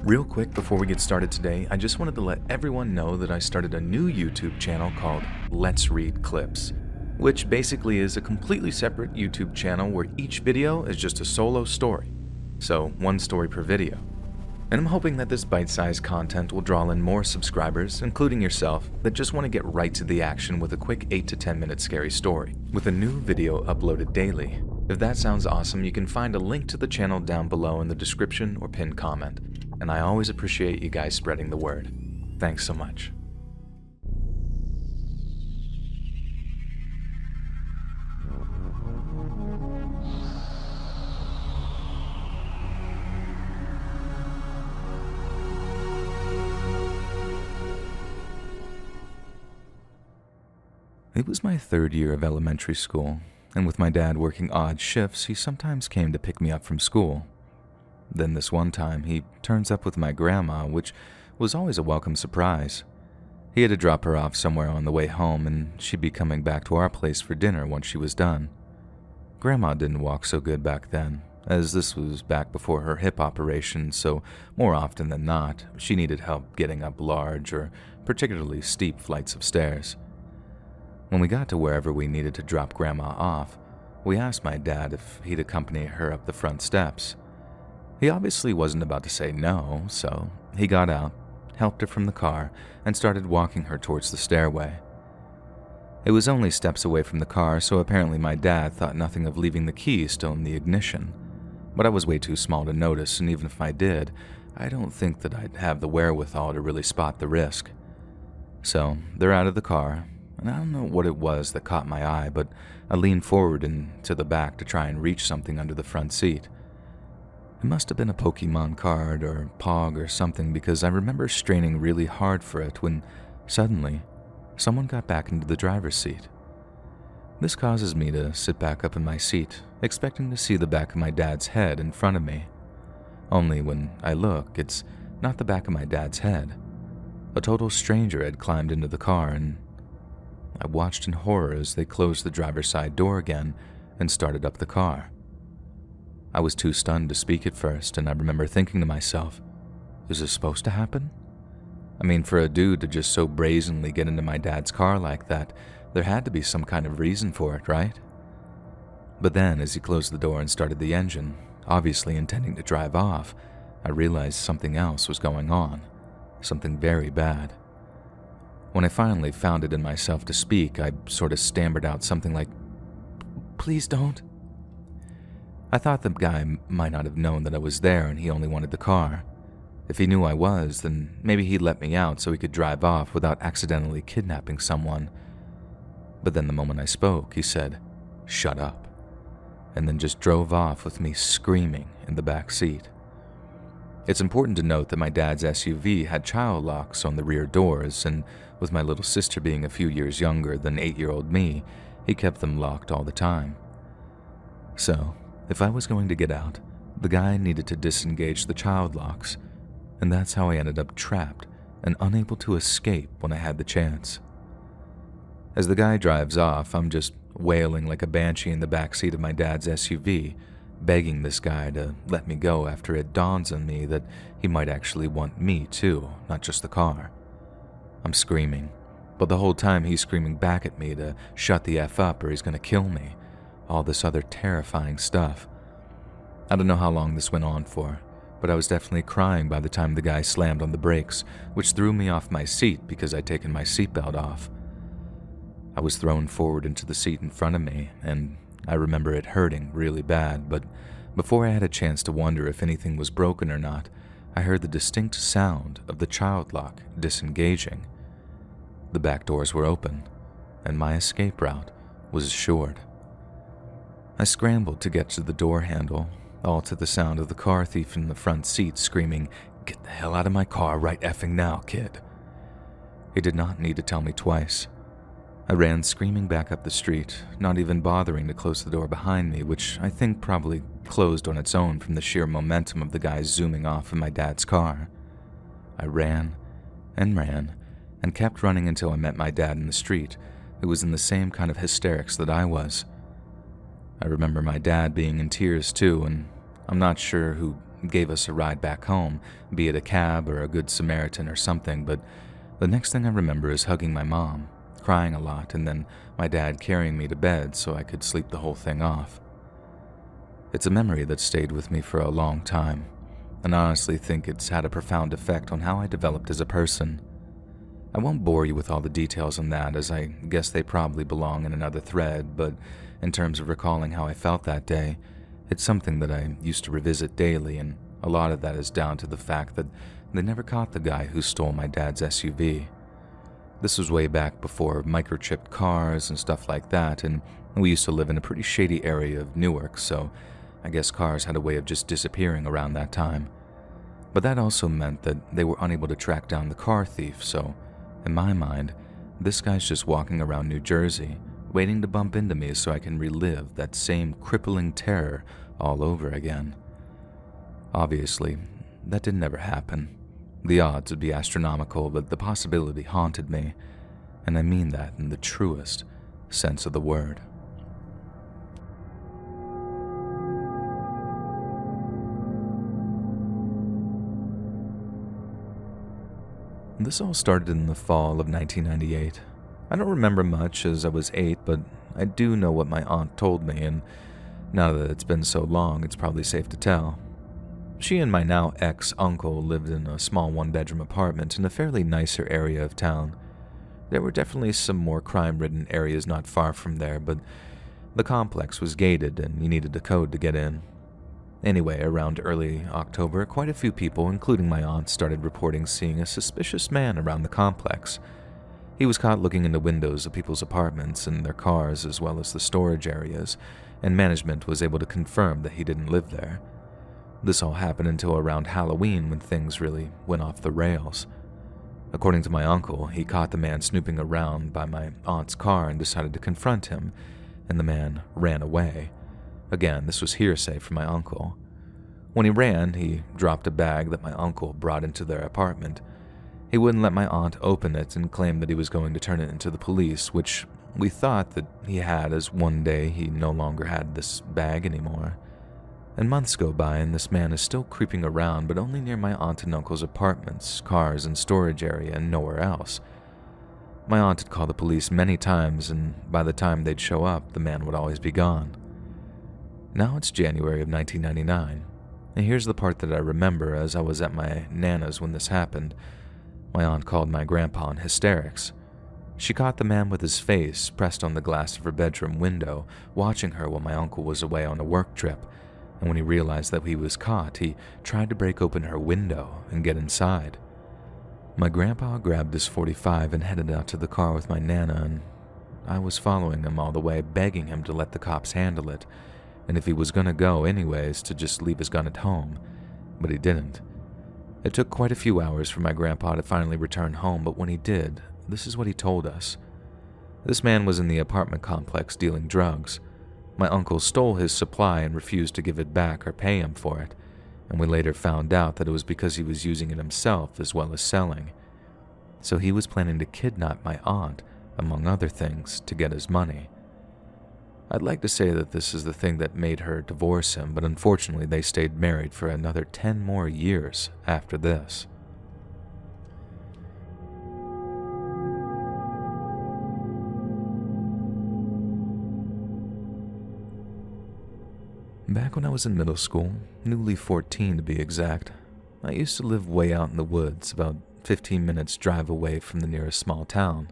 Real quick before we get started today, I just wanted to let everyone know that I started a new YouTube channel called Let's Read Clips, which basically is a completely separate YouTube channel where each video is just a solo story, so one story per video. And I'm hoping that this bite-sized content will draw in more subscribers, including yourself, that just want to get right to the action with a quick 8 to 10 minute scary story, with a new video uploaded daily. If that sounds awesome, you can find a link to the channel down below in the description or pinned comment. And I always appreciate you guys spreading the word. Thanks so much. It was my third year of elementary school, and with my dad working odd shifts, he sometimes came to pick me up from school. Then this one time, he turns up with my grandma, which was always a welcome surprise. He had to drop her off somewhere on the way home, and she'd be coming back to our place for dinner once she was done. Grandma didn't walk so good back then, as this was back before her hip operation, so more often than not, she needed help getting up large or particularly steep flights of stairs. When we got to wherever we needed to drop Grandma off, we asked my dad if he'd accompany her up the front steps. He obviously wasn't about to say no, so he got out, helped her from the car, and started walking her towards the stairway. It was only steps away from the car, so apparently my dad thought nothing of leaving the key still in the ignition. But I was way too small to notice, and even if I did, I don't think that I'd have the wherewithal to really spot the risk. So they're out of the car, and I don't know what it was that caught my eye, but I leaned forward and to the back to try and reach something under the front seat. It must have been a Pokemon card or Pog or something, because I remember straining really hard for it when, suddenly, someone got back into the driver's seat. This causes me to sit back up in my seat, expecting to see the back of my dad's head in front of me. Only when I look, it's not the back of my dad's head. A total stranger had climbed into the car, and I watched in horror as they closed the driver's side door again and started up the car. I was too stunned to speak at first, and I remember thinking to myself, is this supposed to happen? I mean, for a dude to just so brazenly get into my dad's car like that, there had to be some kind of reason for it, right? But then, as he closed the door and started the engine, obviously intending to drive off, I realized something else was going on, something very bad. When I finally found it in myself to speak, I sort of stammered out something like, "Please don't." I thought the guy might not have known that I was there and he only wanted the car. If he knew I was, then maybe he'd let me out so he could drive off without accidentally kidnapping someone. But then the moment I spoke, he said, "Shut up," and then just drove off with me screaming in the back seat. It's important to note that my dad's SUV had child locks on the rear doors, and with my little sister being a few years younger than 8-year-old me, he kept them locked all the time. So, if I was going to get out, the guy needed to disengage the child locks, and that's how I ended up trapped and unable to escape when I had the chance. As the guy drives off, I'm just wailing like a banshee in the backseat of my dad's SUV, begging this guy to let me go after it dawns on me that he might actually want me too, not just the car. I'm screaming, but the whole time he's screaming back at me to shut the F up or he's gonna kill me. All this other terrifying stuff. I don't know how long this went on for, but I was definitely crying by the time the guy slammed on the brakes, which threw me off my seat because I'd taken my seatbelt off. I was thrown forward into the seat in front of me, and I remember it hurting really bad, but before I had a chance to wonder if anything was broken or not, I heard the distinct sound of the child lock disengaging. The back doors were open, and my escape route was assured. I scrambled to get to the door handle, all to the sound of the car thief in the front seat screaming, "Get the hell out of my car right effing now, kid." He did not need to tell me twice. I ran screaming back up the street, not even bothering to close the door behind me, which I think probably closed on its own from the sheer momentum of the guy zooming off in my dad's car. I ran and kept running until I met my dad in the street, who was in the same kind of hysterics that I was. I remember my dad being in tears too, and I'm not sure who gave us a ride back home, be it a cab or a good Samaritan or something, but the next thing I remember is hugging my mom, crying a lot, and then my dad carrying me to bed so I could sleep the whole thing off. It's a memory that stayed with me for a long time, and I honestly think it's had a profound effect on how I developed as a person. I won't bore you with all the details on that, as I guess they probably belong in another thread, but in terms of recalling how I felt that day, it's something that I used to revisit daily, and a lot of that is down to the fact that they never caught the guy who stole my dad's SUV. This was way back before microchipped cars and stuff like that, and we used to live in a pretty shady area of Newark, so I guess cars had a way of just disappearing around that time. But that also meant that they were unable to track down the car thief, so in my mind, this guy's just walking around New Jersey, waiting to bump into me so I can relive that same crippling terror all over again. Obviously, that didn't ever happen. The odds would be astronomical, but the possibility haunted me, and I mean that in the truest sense of the word. This all started in the fall of 1998. I don't remember much as I was 8, but I do know what my aunt told me, and now that it's been so long, it's probably safe to tell. She and my now ex-uncle lived in a small one-bedroom apartment in a fairly nicer area of town. There were definitely some more crime-ridden areas not far from there, but the complex was gated and you needed a code to get in. Anyway, around early October, quite a few people, including my aunt, started reporting seeing a suspicious man around the complex. He was caught looking into windows of people's apartments and their cars as well as the storage areas, and management was able to confirm that he didn't live there. This all happened until around Halloween when things really went off the rails. According to my uncle, he caught the man snooping around by my aunt's car and decided to confront him, and the man ran away. Again, this was hearsay from my uncle. When he ran, he dropped a bag that my uncle brought into their apartment. He wouldn't let my aunt open it and claimed that he was going to turn it into the police, which we thought that he had, as one day he no longer had this bag anymore. And months go by and this man is still creeping around, but only near my aunt and uncle's apartments, cars, and storage area, and nowhere else. My aunt had called the police many times, and by the time they'd show up, the man would always be gone. Now it's January of 1999, and here's the part that I remember as I was at my Nana's when this happened. My aunt called my grandpa in hysterics. She caught the man with his face pressed on the glass of her bedroom window, watching her while my uncle was away on a work trip, and when he realized that he was caught, he tried to break open her window and get inside. My grandpa grabbed his .45 and headed out to the car with my Nana, and I was following him all the way, begging him to let the cops handle it, and if he was going to go anyways, to just leave his gun at home, but he didn't. It took quite a few hours for my grandpa to finally return home, but when he did, this is what he told us. This man was in the apartment complex dealing drugs. My uncle stole his supply and refused to give it back or pay him for it, and we later found out that it was because he was using it himself as well as selling. So he was planning to kidnap my aunt, among other things, to get his money. I'd like to say that this is the thing that made her divorce him, but unfortunately they stayed married for another 10 more years after this. Back when I was in middle school, newly 14 to be exact, I used to live way out in the woods, about 15 minutes drive away from the nearest small town.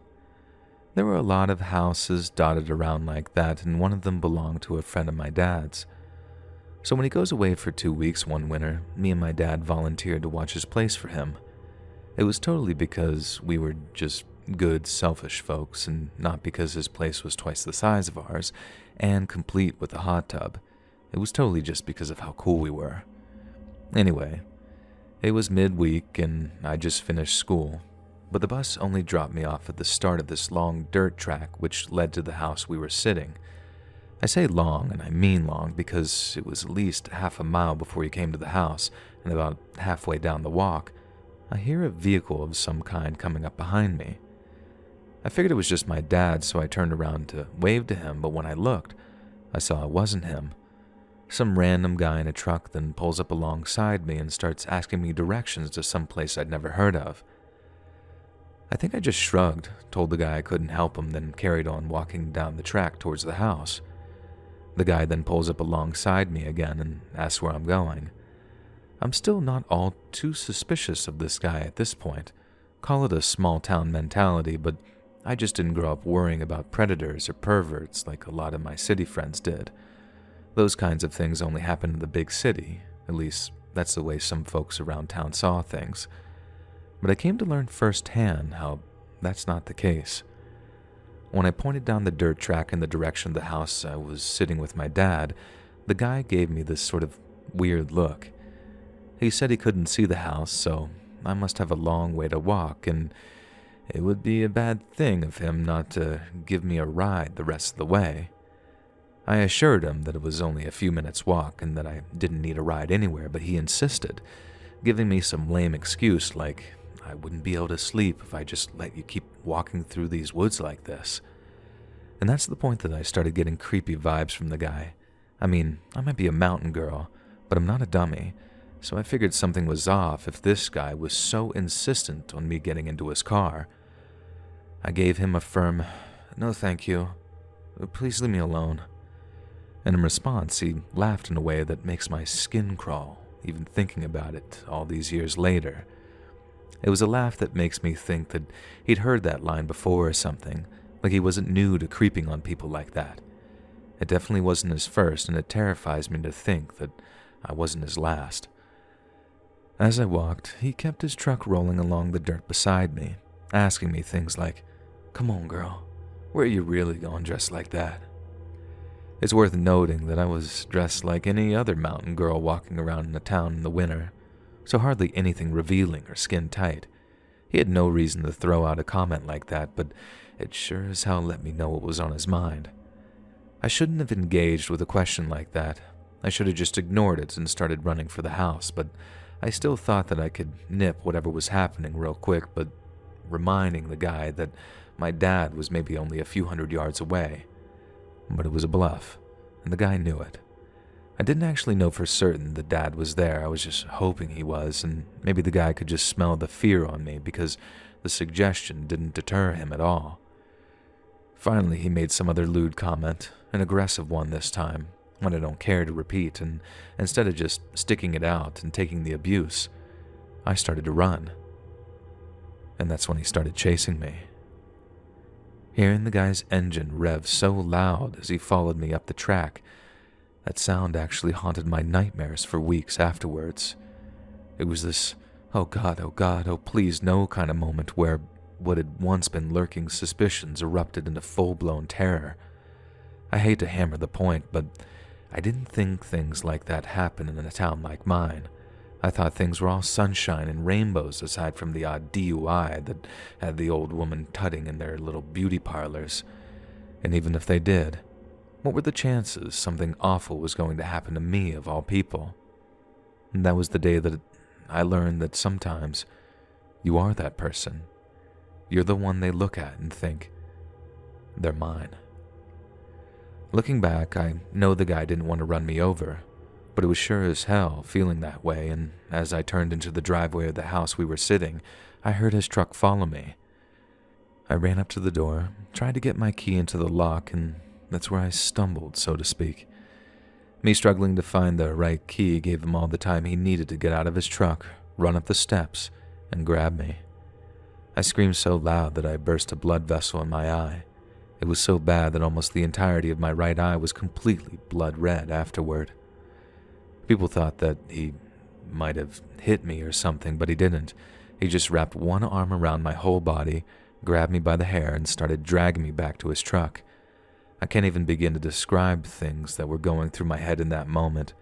There were a lot of houses dotted around like that, and one of them belonged to a friend of my dad's. So when he goes away for 2 weeks one winter, me and my dad volunteered to watch his place for him. It was totally because we were just good, selfish folks, and not because his place was twice the size of ours, and complete with a hot tub. It was totally just because of how cool we were. Anyway, it was midweek, and I just finished school. But the bus only dropped me off at the start of this long dirt track which led to the house we were sitting. I say long, and I mean long, because it was at least half a mile before you came to the house, and about halfway down the walk, I hear a vehicle of some kind coming up behind me. I figured it was just my dad, so I turned around to wave to him, but when I looked, I saw it wasn't him. Some random guy in a truck then pulls up alongside me and starts asking me directions to some place I'd never heard of. I think I just shrugged, told the guy I couldn't help him, then carried on walking down the track towards the house. The guy then pulls up alongside me again and asks where I'm going. I'm still not all too suspicious of this guy at this point. Call it a small town mentality, but I just didn't grow up worrying about predators or perverts like a lot of my city friends did. Those kinds of things only happen in the big city, at least that's the way some folks around town saw things. But I came to learn firsthand how that's not the case. When I pointed down the dirt track in the direction of the house I was sitting with my dad, the guy gave me this sort of weird look. He said he couldn't see the house, so I must have a long way to walk, and it would be a bad thing of him not to give me a ride the rest of the way. I assured him that it was only a few minutes' walk and that I didn't need a ride anywhere, but he insisted, giving me some lame excuse like I wouldn't be able to sleep if I just let you keep walking through these woods like this. And that's the point that I started getting creepy vibes from the guy. I mean, I might be a mountain girl, but I'm not a dummy, so I figured something was off if this guy was so insistent on me getting into his car. I gave him a firm, "No thank you, please leave me alone." And in response, he laughed in a way that makes my skin crawl, even thinking about it all these years later. It was a laugh that makes me think that he'd heard that line before or something, like he wasn't new to creeping on people like that. It definitely wasn't his first, and it terrifies me to think that I wasn't his last. As I walked, he kept his truck rolling along the dirt beside me, asking me things like, "Come on, girl, where are you really going dressed like that?" It's worth noting that I was dressed like any other mountain girl walking around in the town in the winter, so hardly anything revealing or skin tight. He had no reason to throw out a comment like that, but it sure as hell let me know what was on his mind. I shouldn't have engaged with a question like that. I should have just ignored it and started running for the house, but I still thought that I could nip whatever was happening real quick, but reminding the guy that my dad was maybe only a few hundred yards away. But it was a bluff, and the guy knew it. I didn't actually know for certain that Dad was there. I was just hoping he was, and maybe the guy could just smell the fear on me because the suggestion didn't deter him at all. Finally, he made some other lewd comment, an aggressive one this time, one I don't care to repeat, and instead of just sticking it out and taking the abuse, I started to run. And that's when he started chasing me. Hearing the guy's engine rev so loud as he followed me up the track, that sound actually haunted my nightmares for weeks afterwards. It was this, oh God, oh please no kind of moment where what had once been lurking suspicions erupted into full-blown terror. I hate to hammer the point, but I didn't think things like that happened in a town like mine. I thought things were all sunshine and rainbows aside from the odd DUI that had the old woman tutting in their little beauty parlors. And even if they did, what were the chances something awful was going to happen to me of all people? And that was the day that I learned that sometimes you are that person. You're the one they look at and think, they're mine. Looking back, I know the guy didn't want to run me over, but it was sure as hell feeling that way, and as I turned into the driveway of the house we were sitting, I heard his truck follow me. I ran up to the door, tried to get my key into the lock, and that's where I stumbled, so to speak. Me struggling to find the right key gave him all the time he needed to get out of his truck, run up the steps, and grab me. I screamed so loud that I burst a blood vessel in my eye. It was so bad that almost the entirety of my right eye was completely blood red afterward. People thought that he might have hit me or something, but he didn't. He just wrapped one arm around my whole body, grabbed me by the hair, and started dragging me back to his truck. I can't even begin to describe things that were going through my head in that moment.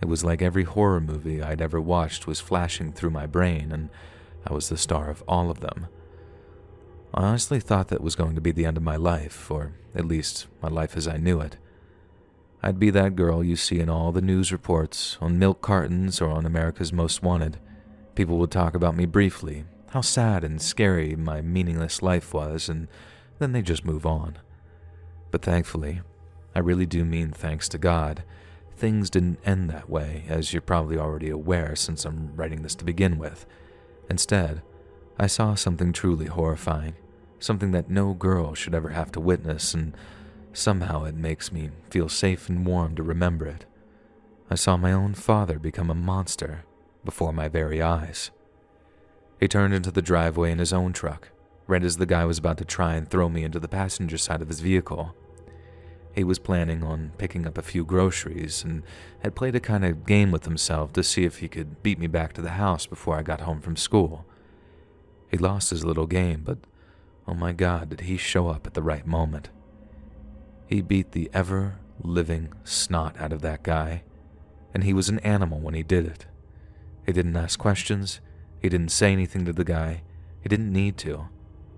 It was like every horror movie I'd ever watched was flashing through my brain, and I was the star of all of them. I honestly thought that was going to be the end of my life, or at least my life as I knew it. I'd be that girl you see in all the news reports, on milk cartons, or on America's Most Wanted. People would talk about me briefly, how sad and scary my meaningless life was, and then they just move on. But thankfully, I really do mean thanks to God, things didn't end that way, as you're probably already aware since I'm writing this to begin with. Instead, I saw something truly horrifying, something that no girl should ever have to witness, and somehow it makes me feel safe and warm to remember it. I saw my own father become a monster before my very eyes. He turned into the driveway in his own truck, right as the guy was about to try and throw me into the passenger side of his vehicle. He was planning on picking up a few groceries and had played a kind of game with himself to see if he could beat me back to the house before I got home from school. He lost his little game, but oh my God, did he show up at the right moment. He beat the ever-living snot out of that guy, and he was an animal when he did it. He didn't ask questions, he didn't say anything to the guy, he didn't need to.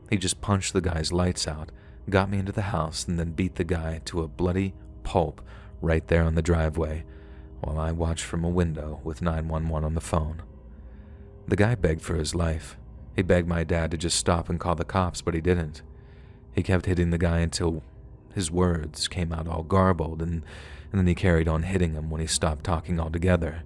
He just punched the guy's lights out, got me into the house, and then beat the guy to a bloody pulp right there on the driveway, while I watched from a window with 911 on the phone. The guy begged for his life. He begged my dad to just stop and call the cops, but he didn't. He kept hitting the guy until his words came out all garbled, and then he carried on hitting him when he stopped talking altogether.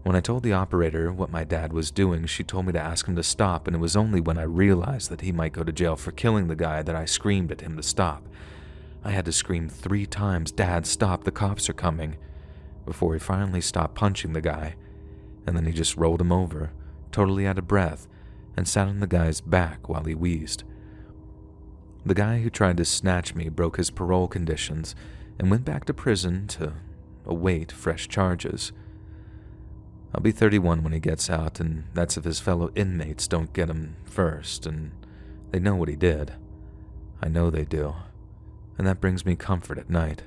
When I told the operator what my dad was doing, she told me to ask him to stop, and it was only when I realized that he might go to jail for killing the guy that I screamed at him to stop. I had to scream 3 times, "Dad, stop, the cops are coming," before he finally stopped punching the guy, and then he just rolled him over, totally out of breath, and sat on the guy's back while he wheezed. The guy who tried to snatch me broke his parole conditions and went back to prison to await fresh charges. I'll be 31 when he gets out, and that's if his fellow inmates don't get him first, and they know what he did. I know they do, and that brings me comfort at night.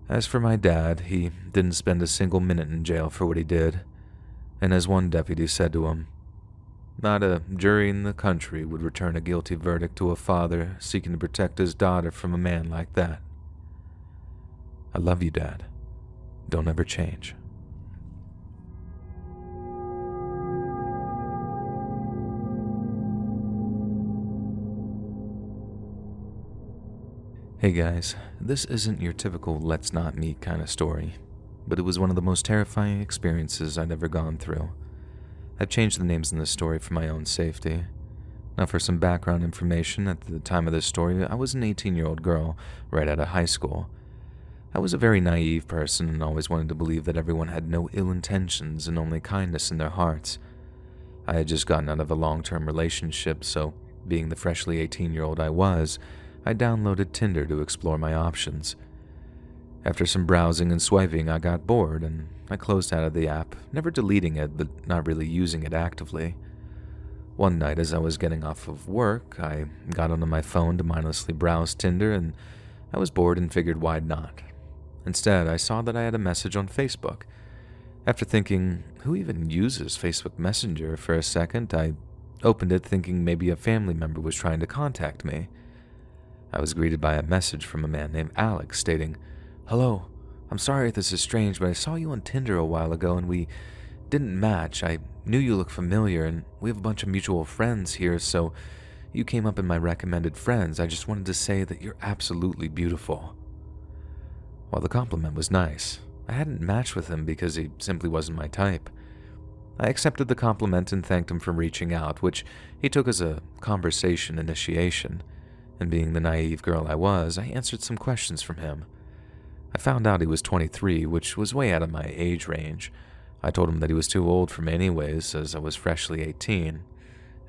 As for my dad, he didn't spend a single minute in jail for what he did, and as one deputy said to him, "Not a jury in the country would return a guilty verdict to a father seeking to protect his daughter from a man like that." I love you, Dad. Don't ever change. Hey guys, this isn't your typical Let's Not Meet kind of story, but it was one of the most terrifying experiences I'd ever gone through. I've changed the names in this story for my own safety. Now for some background information, at the time of this story, I was an 18-year-old girl right out of high school. I was a very naive person and always wanted to believe that everyone had no ill intentions and only kindness in their hearts. I had just gotten out of a long-term relationship, so being the freshly 18-year-old I was, I downloaded Tinder to explore my options. After some browsing and swiping, I got bored and I closed out of the app, never deleting it but not really using it actively. One night as I was getting off of work, I got onto my phone to mindlessly browse Tinder and I was bored and figured why not. Instead, I saw that I had a message on Facebook. After thinking, who even uses Facebook Messenger for a second, I opened it thinking maybe a family member was trying to contact me. I was greeted by a message from a man named Alex stating, "Hello, I'm sorry if this is strange, but I saw you on Tinder a while ago and we didn't match. I knew you looked familiar and we have a bunch of mutual friends here, so you came up in my recommended friends. I just wanted to say that you're absolutely beautiful." While the compliment was nice, I hadn't matched with him because he simply wasn't my type. I accepted the compliment and thanked him for reaching out, which he took as a conversation initiation. And being the naive girl I was, I answered some questions from him. I found out he was 23, which was way out of my age range. I told him that he was too old for me anyways, as I was freshly 18,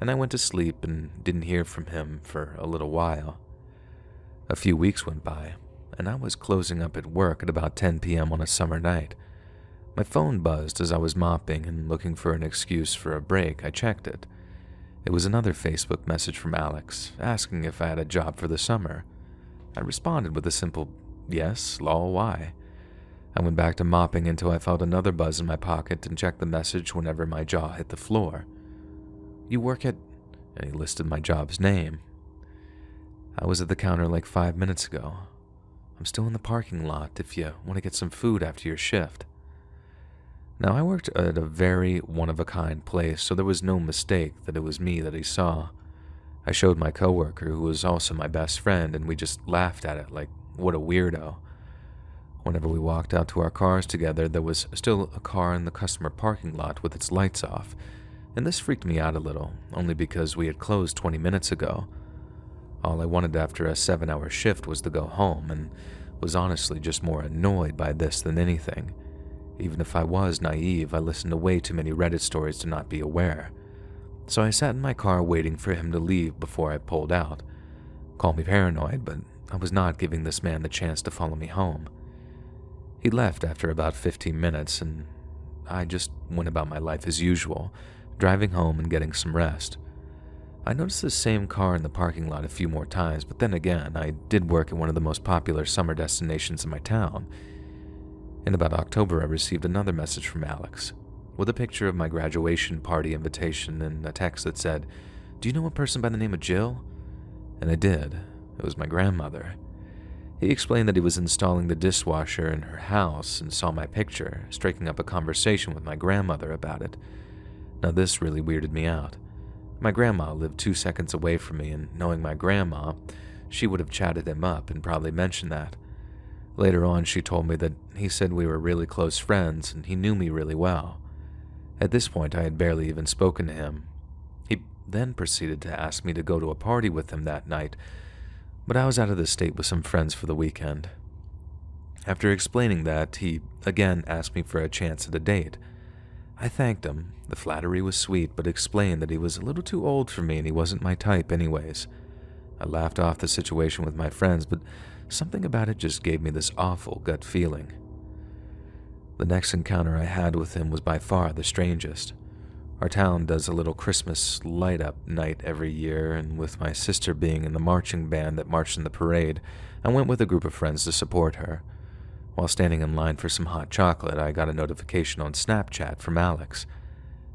and I went to sleep and didn't hear from him for a little while. A few weeks went by, and I was closing up at work at about 10 p.m. on a summer night. My phone buzzed as I was mopping and looking for an excuse for a break. I checked it. It was another Facebook message from Alex, asking if I had a job for the summer. I responded with a simple, "Yes, lol, why?" I went back to mopping until I felt another buzz in my pocket and checked the message whenever my jaw hit the floor. "You work at..." and he listed my job's name. "I was at the counter like 5 minutes ago. I'm still in the parking lot if you want to get some food after your shift." Now, I worked at a very one-of-a-kind place, so there was no mistake that it was me that he saw. I showed my coworker, who was also my best friend, and we just laughed at it like, what a weirdo. Whenever we walked out to our cars together, there was still a car in the customer parking lot with its lights off, and this freaked me out a little, only because we had closed 20 minutes ago. All I wanted after a 7-hour shift was to go home, and was honestly just more annoyed by this than anything. Even if I was naive, I listened to way too many Reddit stories to not be aware. So I sat in my car waiting for him to leave before I pulled out. Call me paranoid, but I was not giving this man the chance to follow me home. He left after about 15 minutes, and I just went about my life as usual, driving home and getting some rest. I noticed the same car in the parking lot a few more times, but then again, I did work at one of the most popular summer destinations in my town. In about October, I received another message from Alex, with a picture of my graduation party invitation and a text that said, "Do you know a person by the name of Jill?" And I did. It was my grandmother. He explained that he was installing the dishwasher in her house and saw my picture, striking up a conversation with my grandmother about it. Now this really weirded me out. My grandma lived 2 seconds away from me, and knowing my grandma, she would have chatted him up and probably mentioned that. Later on, she told me that he said we were really close friends and he knew me really well. At this point, I had barely even spoken to him. He then proceeded to ask me to go to a party with him that night, but I was out of the state with some friends for the weekend. After explaining that, he again asked me for a chance at a date. I thanked him. The flattery was sweet, but explained that he was a little too old for me and he wasn't my type anyways. I laughed off the situation with my friends, but something about it just gave me this awful gut feeling. The next encounter I had with him was by far the strangest. Our town does a little Christmas light-up night every year, and with my sister being in the marching band that marched in the parade, I went with a group of friends to support her. While standing in line for some hot chocolate, I got a notification on Snapchat from Alex.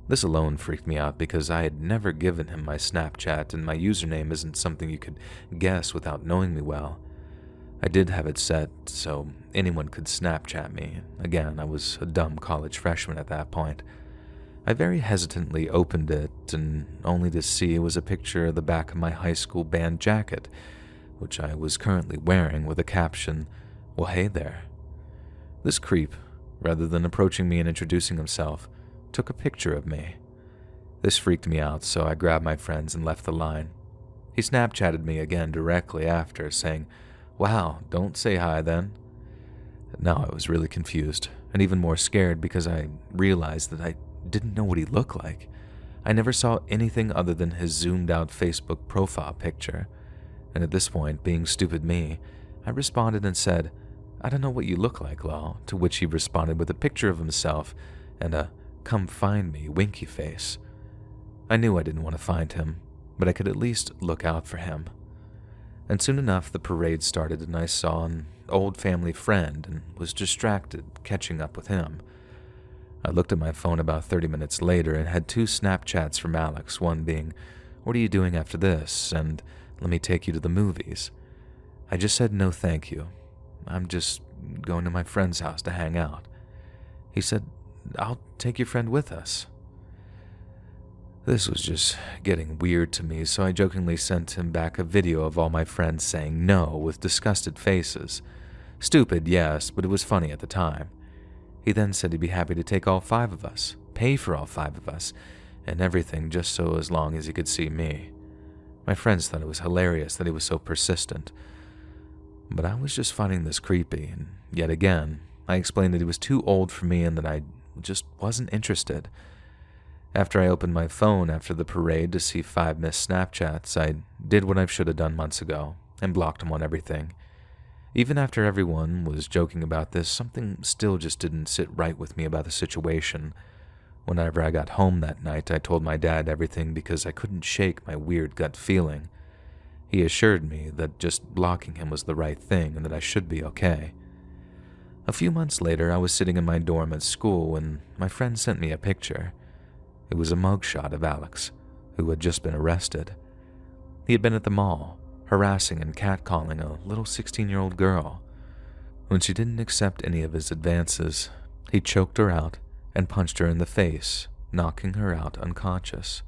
This alone freaked me out because I had never given him my Snapchat, and my username isn't something you could guess without knowing me well. I did have it set so anyone could Snapchat me. Again, I was a dumb college freshman at that point. I very hesitantly opened it, and only to see it was a picture of the back of my high school band jacket, which I was currently wearing, with a caption, "Well, hey there." This creep, rather than approaching me and introducing himself, took a picture of me. This freaked me out, so I grabbed my friends and left the line. He Snapchatted me again directly after, saying, "Wow, don't say hi then." Now I was really confused, and even more scared because I realized that I didn't know what he looked like. I never saw anything other than his zoomed-out Facebook profile picture, and at this point, being stupid me, I responded and said, "I don't know what you look like, lol," to which he responded with a picture of himself and a "come find me" winky face. I knew I didn't want to find him, but I could at least look out for him. And soon enough, the parade started, and I saw an old family friend and was distracted catching up with him. I looked at my phone about 30 minutes later and had 2 Snapchats from Alex, one being, "What are you doing after this?" and "Let me take you to the movies." I just said no thank you. I'm just going to my friend's house to hang out. He said, "I'll take your friend with us." This was just getting weird to me, so I jokingly sent him back a video of all my friends saying no with disgusted faces. Stupid, yes, but it was funny at the time. He then said he'd be happy to take all 5 of us, pay for all 5 of us, and everything just so as long as he could see me. My friends thought it was hilarious that he was so persistent. But I was just finding this creepy, and yet again, I explained that he was too old for me and that I just wasn't interested. After I opened my phone after the parade to see 5 missed Snapchats, I did what I should have done months ago and blocked him on everything. Even after everyone was joking about this, something still just didn't sit right with me about the situation. Whenever I got home that night, I told my dad everything because I couldn't shake my weird gut feeling. He assured me that just blocking him was the right thing and that I should be okay. A few months later, I was sitting in my dorm at school when my friend sent me a picture. It was a mugshot of Alex, who had just been arrested. He had been at the mall, harassing and catcalling a little 16-year-old girl. When she didn't accept any of his advances, he choked her out and punched her in the face, knocking her out unconscious.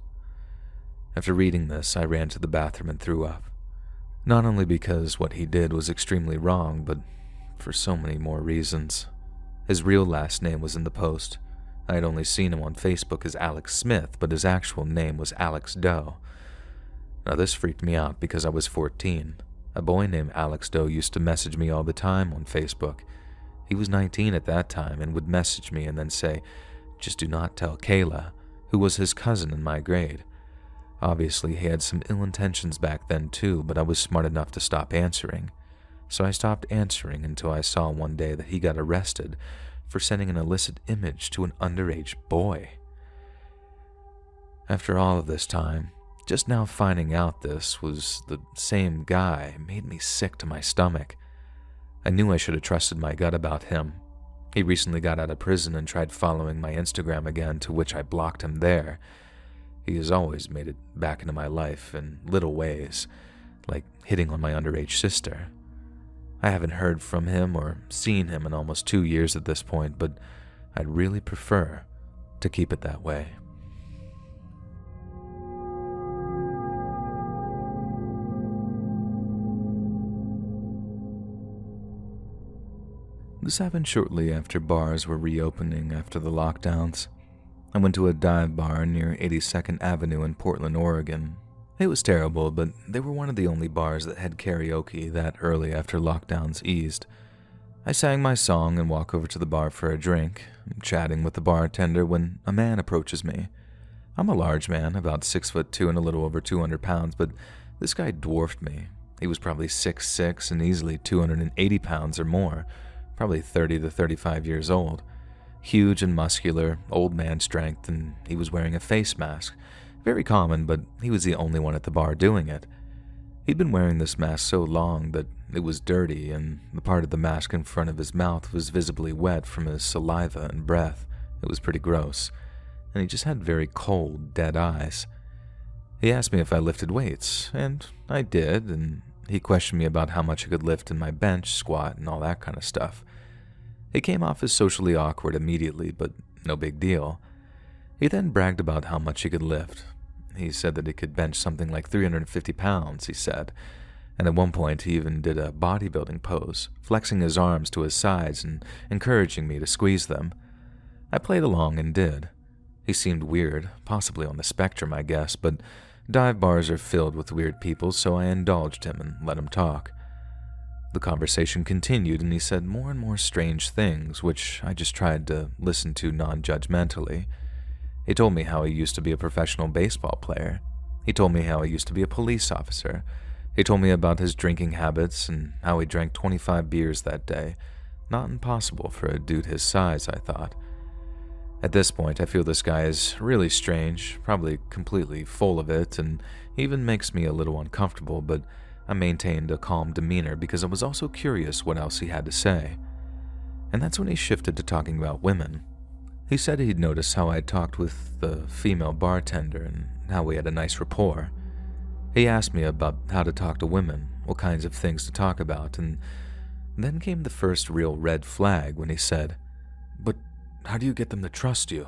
After reading this, I ran to the bathroom and threw up. Not only because what he did was extremely wrong, but for so many more reasons. His real last name was in the post. I had only seen him on Facebook as Alex Smith, but his actual name was Alex Doe. Now this freaked me out because I was 14. A boy named Alex Doe used to message me all the time on Facebook. He was 19 at that time and would message me and then say, "Just do not tell Kayla," who was his cousin in my grade. Obviously, he had some ill intentions back then too, but I was smart enough to stop answering. So I stopped answering until I saw one day that he got arrested for sending an illicit image to an underage boy. After all of this time, just now finding out this was the same guy made me sick to my stomach. I knew I should have trusted my gut about him. He recently got out of prison and tried following my Instagram again, to which I blocked him there. He has always made it back into my life in little ways, like hitting on my underage sister. I haven't heard from him or seen him in almost 2 years at this point, but I'd really prefer to keep it that way. This happened shortly after bars were reopening after the lockdowns. I went to a dive bar near 82nd Avenue in Portland, Oregon. It was terrible, but they were one of the only bars that had karaoke that early after lockdowns eased. I sang my song and walk over to the bar for a drink, chatting with the bartender when a man approaches me. I'm a large man, about 6'2" and a little over 200 pounds, but this guy dwarfed me. He was probably 6'6" and easily 280 pounds or more, probably 30 to 35 years old. Huge and muscular, old man strength, and he was wearing a face mask. Very common, but he was the only one at the bar doing it. He'd been wearing this mask so long that it was dirty, and the part of the mask in front of his mouth was visibly wet from his saliva and breath. It was pretty gross, and he just had very cold, dead eyes. He asked me if I lifted weights, and I did, and he questioned me about how much I could lift in my bench, squat, and all that kind of stuff. He came off as socially awkward immediately, but no big deal. He then bragged about how much he could lift. He said that he could bench something like 350 pounds, he said, and at one point he even did a bodybuilding pose, flexing his arms to his sides and encouraging me to squeeze them. I played along and did. He seemed weird, possibly on the spectrum, I guess, but dive bars are filled with weird people, so I indulged him and let him talk. The conversation continued, and he said more and more strange things, which I just tried to listen to non-judgmentally. He told me how he used to be a professional baseball player. He told me how he used to be a police officer. He told me about his drinking habits and how he drank 25 beers that day. Not impossible for a dude his size, I thought. At this point, I feel this guy is really strange, probably completely full of it, and even makes me a little uncomfortable, but I maintained a calm demeanor because I was also curious what else he had to say. And that's when he shifted to talking about women. He said he'd noticed how I talked with the female bartender and how we had a nice rapport. He asked me about how to talk to women, what kinds of things to talk about, and then came the first real red flag when he said, "But how do you get them to trust you?"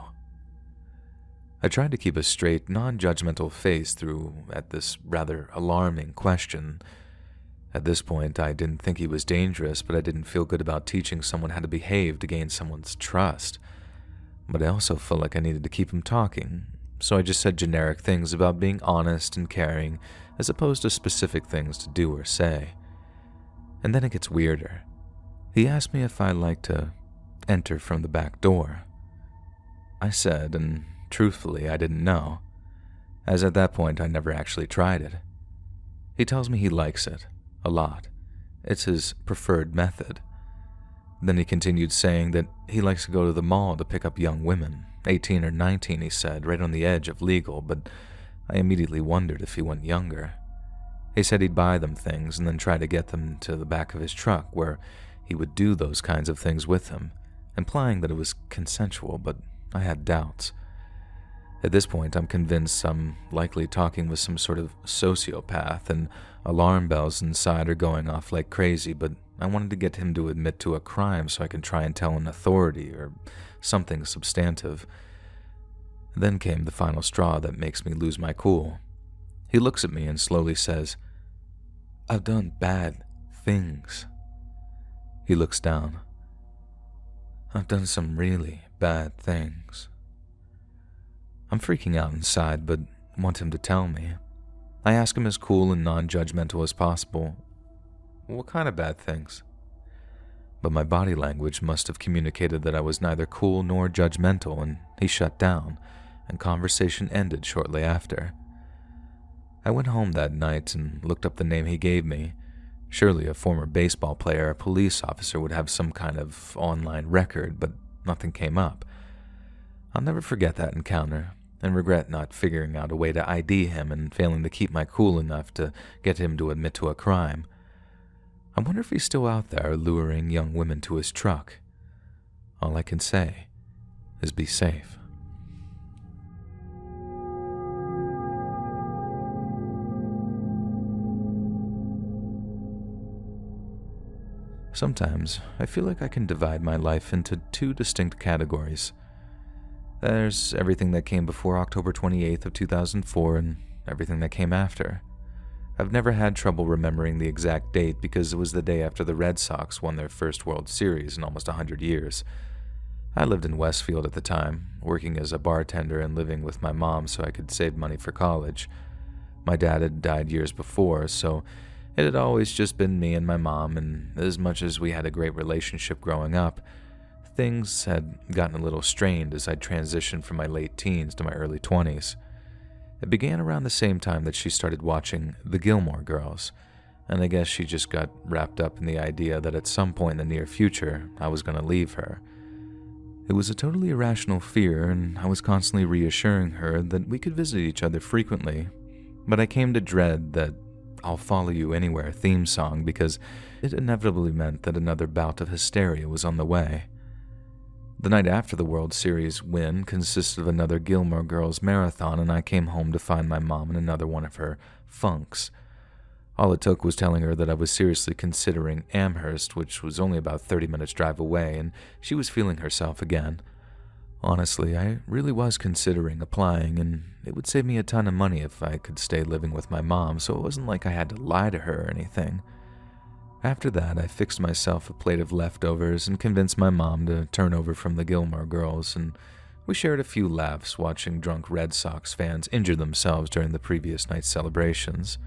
I tried to keep a straight, non-judgmental face through at this rather alarming question. At this point, I didn't think he was dangerous, but I didn't feel good about teaching someone how to behave to gain someone's trust. But I also felt like I needed to keep him talking, so I just said generic things about being honest and caring, as opposed to specific things to do or say. And then it gets weirder. He asked me if I like to enter from the back door. I said, and truthfully, I didn't know, as at that point I never actually tried it. He tells me he likes it, a lot. It's his preferred method. Then he continued saying that he likes to go to the mall to pick up young women, 18 or 19, he said, right on the edge of legal, but I immediately wondered if he went younger. He said he'd buy them things and then try to get them to the back of his truck where he would do those kinds of things with him, implying that it was consensual, but I had doubts. At this point, I'm convinced I'm likely talking with some sort of sociopath, and alarm bells inside are going off like crazy, but I wanted to get him to admit to a crime so I can try and tell an authority or something substantive. Then came the final straw that makes me lose my cool. He looks at me and slowly says, "I've done bad things." He looks down. I've done some really bad things. I'm freaking out inside, but want him to tell me. I ask him as cool and non-judgmental as possible. What kind of bad things? But my body language must have communicated that I was neither cool nor judgmental, and he shut down, and conversation ended shortly after. I went home that night and looked up the name he gave me. Surely a former baseball player or police officer would have some kind of online record, but nothing came up. I'll never forget that encounter, and regret not figuring out a way to ID him and failing to keep my cool enough to get him to admit to a crime. I wonder if he's still out there luring young women to his truck. All I can say is be safe. Sometimes I feel like I can divide my life into two distinct categories. There's everything that came before October 28th of 2004 and everything that came after. I've never had trouble remembering the exact date because it was the day after the Red Sox won their first World Series in almost 100 years. I lived in Westfield at the time, working as a bartender and living with my mom so I could save money for college. My dad had died years before, so it had always just been me and my mom, and as much as we had a great relationship growing up, things had gotten a little strained as I transitioned from my late teens to my early 20s. It began around the same time that she started watching The Gilmore Girls, and I guess she just got wrapped up in the idea that at some point in the near future, I was going to leave her. It was a totally irrational fear, and I was constantly reassuring her that we could visit each other frequently, but I came to dread that I'll Follow You Anywhere theme song because it inevitably meant that another bout of hysteria was on the way. The night after the World Series win consisted of another Gilmore Girls marathon, and I came home to find my mom in another one of her funks. All it took was telling her that I was seriously considering Amherst, which was only about 30 minutes drive away, and she was feeling herself again. Honestly, I really was considering applying, and it would save me a ton of money if I could stay living with my mom, so it wasn't like I had to lie to her or anything. After that, I fixed myself a plate of leftovers and convinced my mom to turn over from the Gilmore Girls, and we shared a few laughs watching drunk Red Sox fans injure themselves during the previous night's celebrations.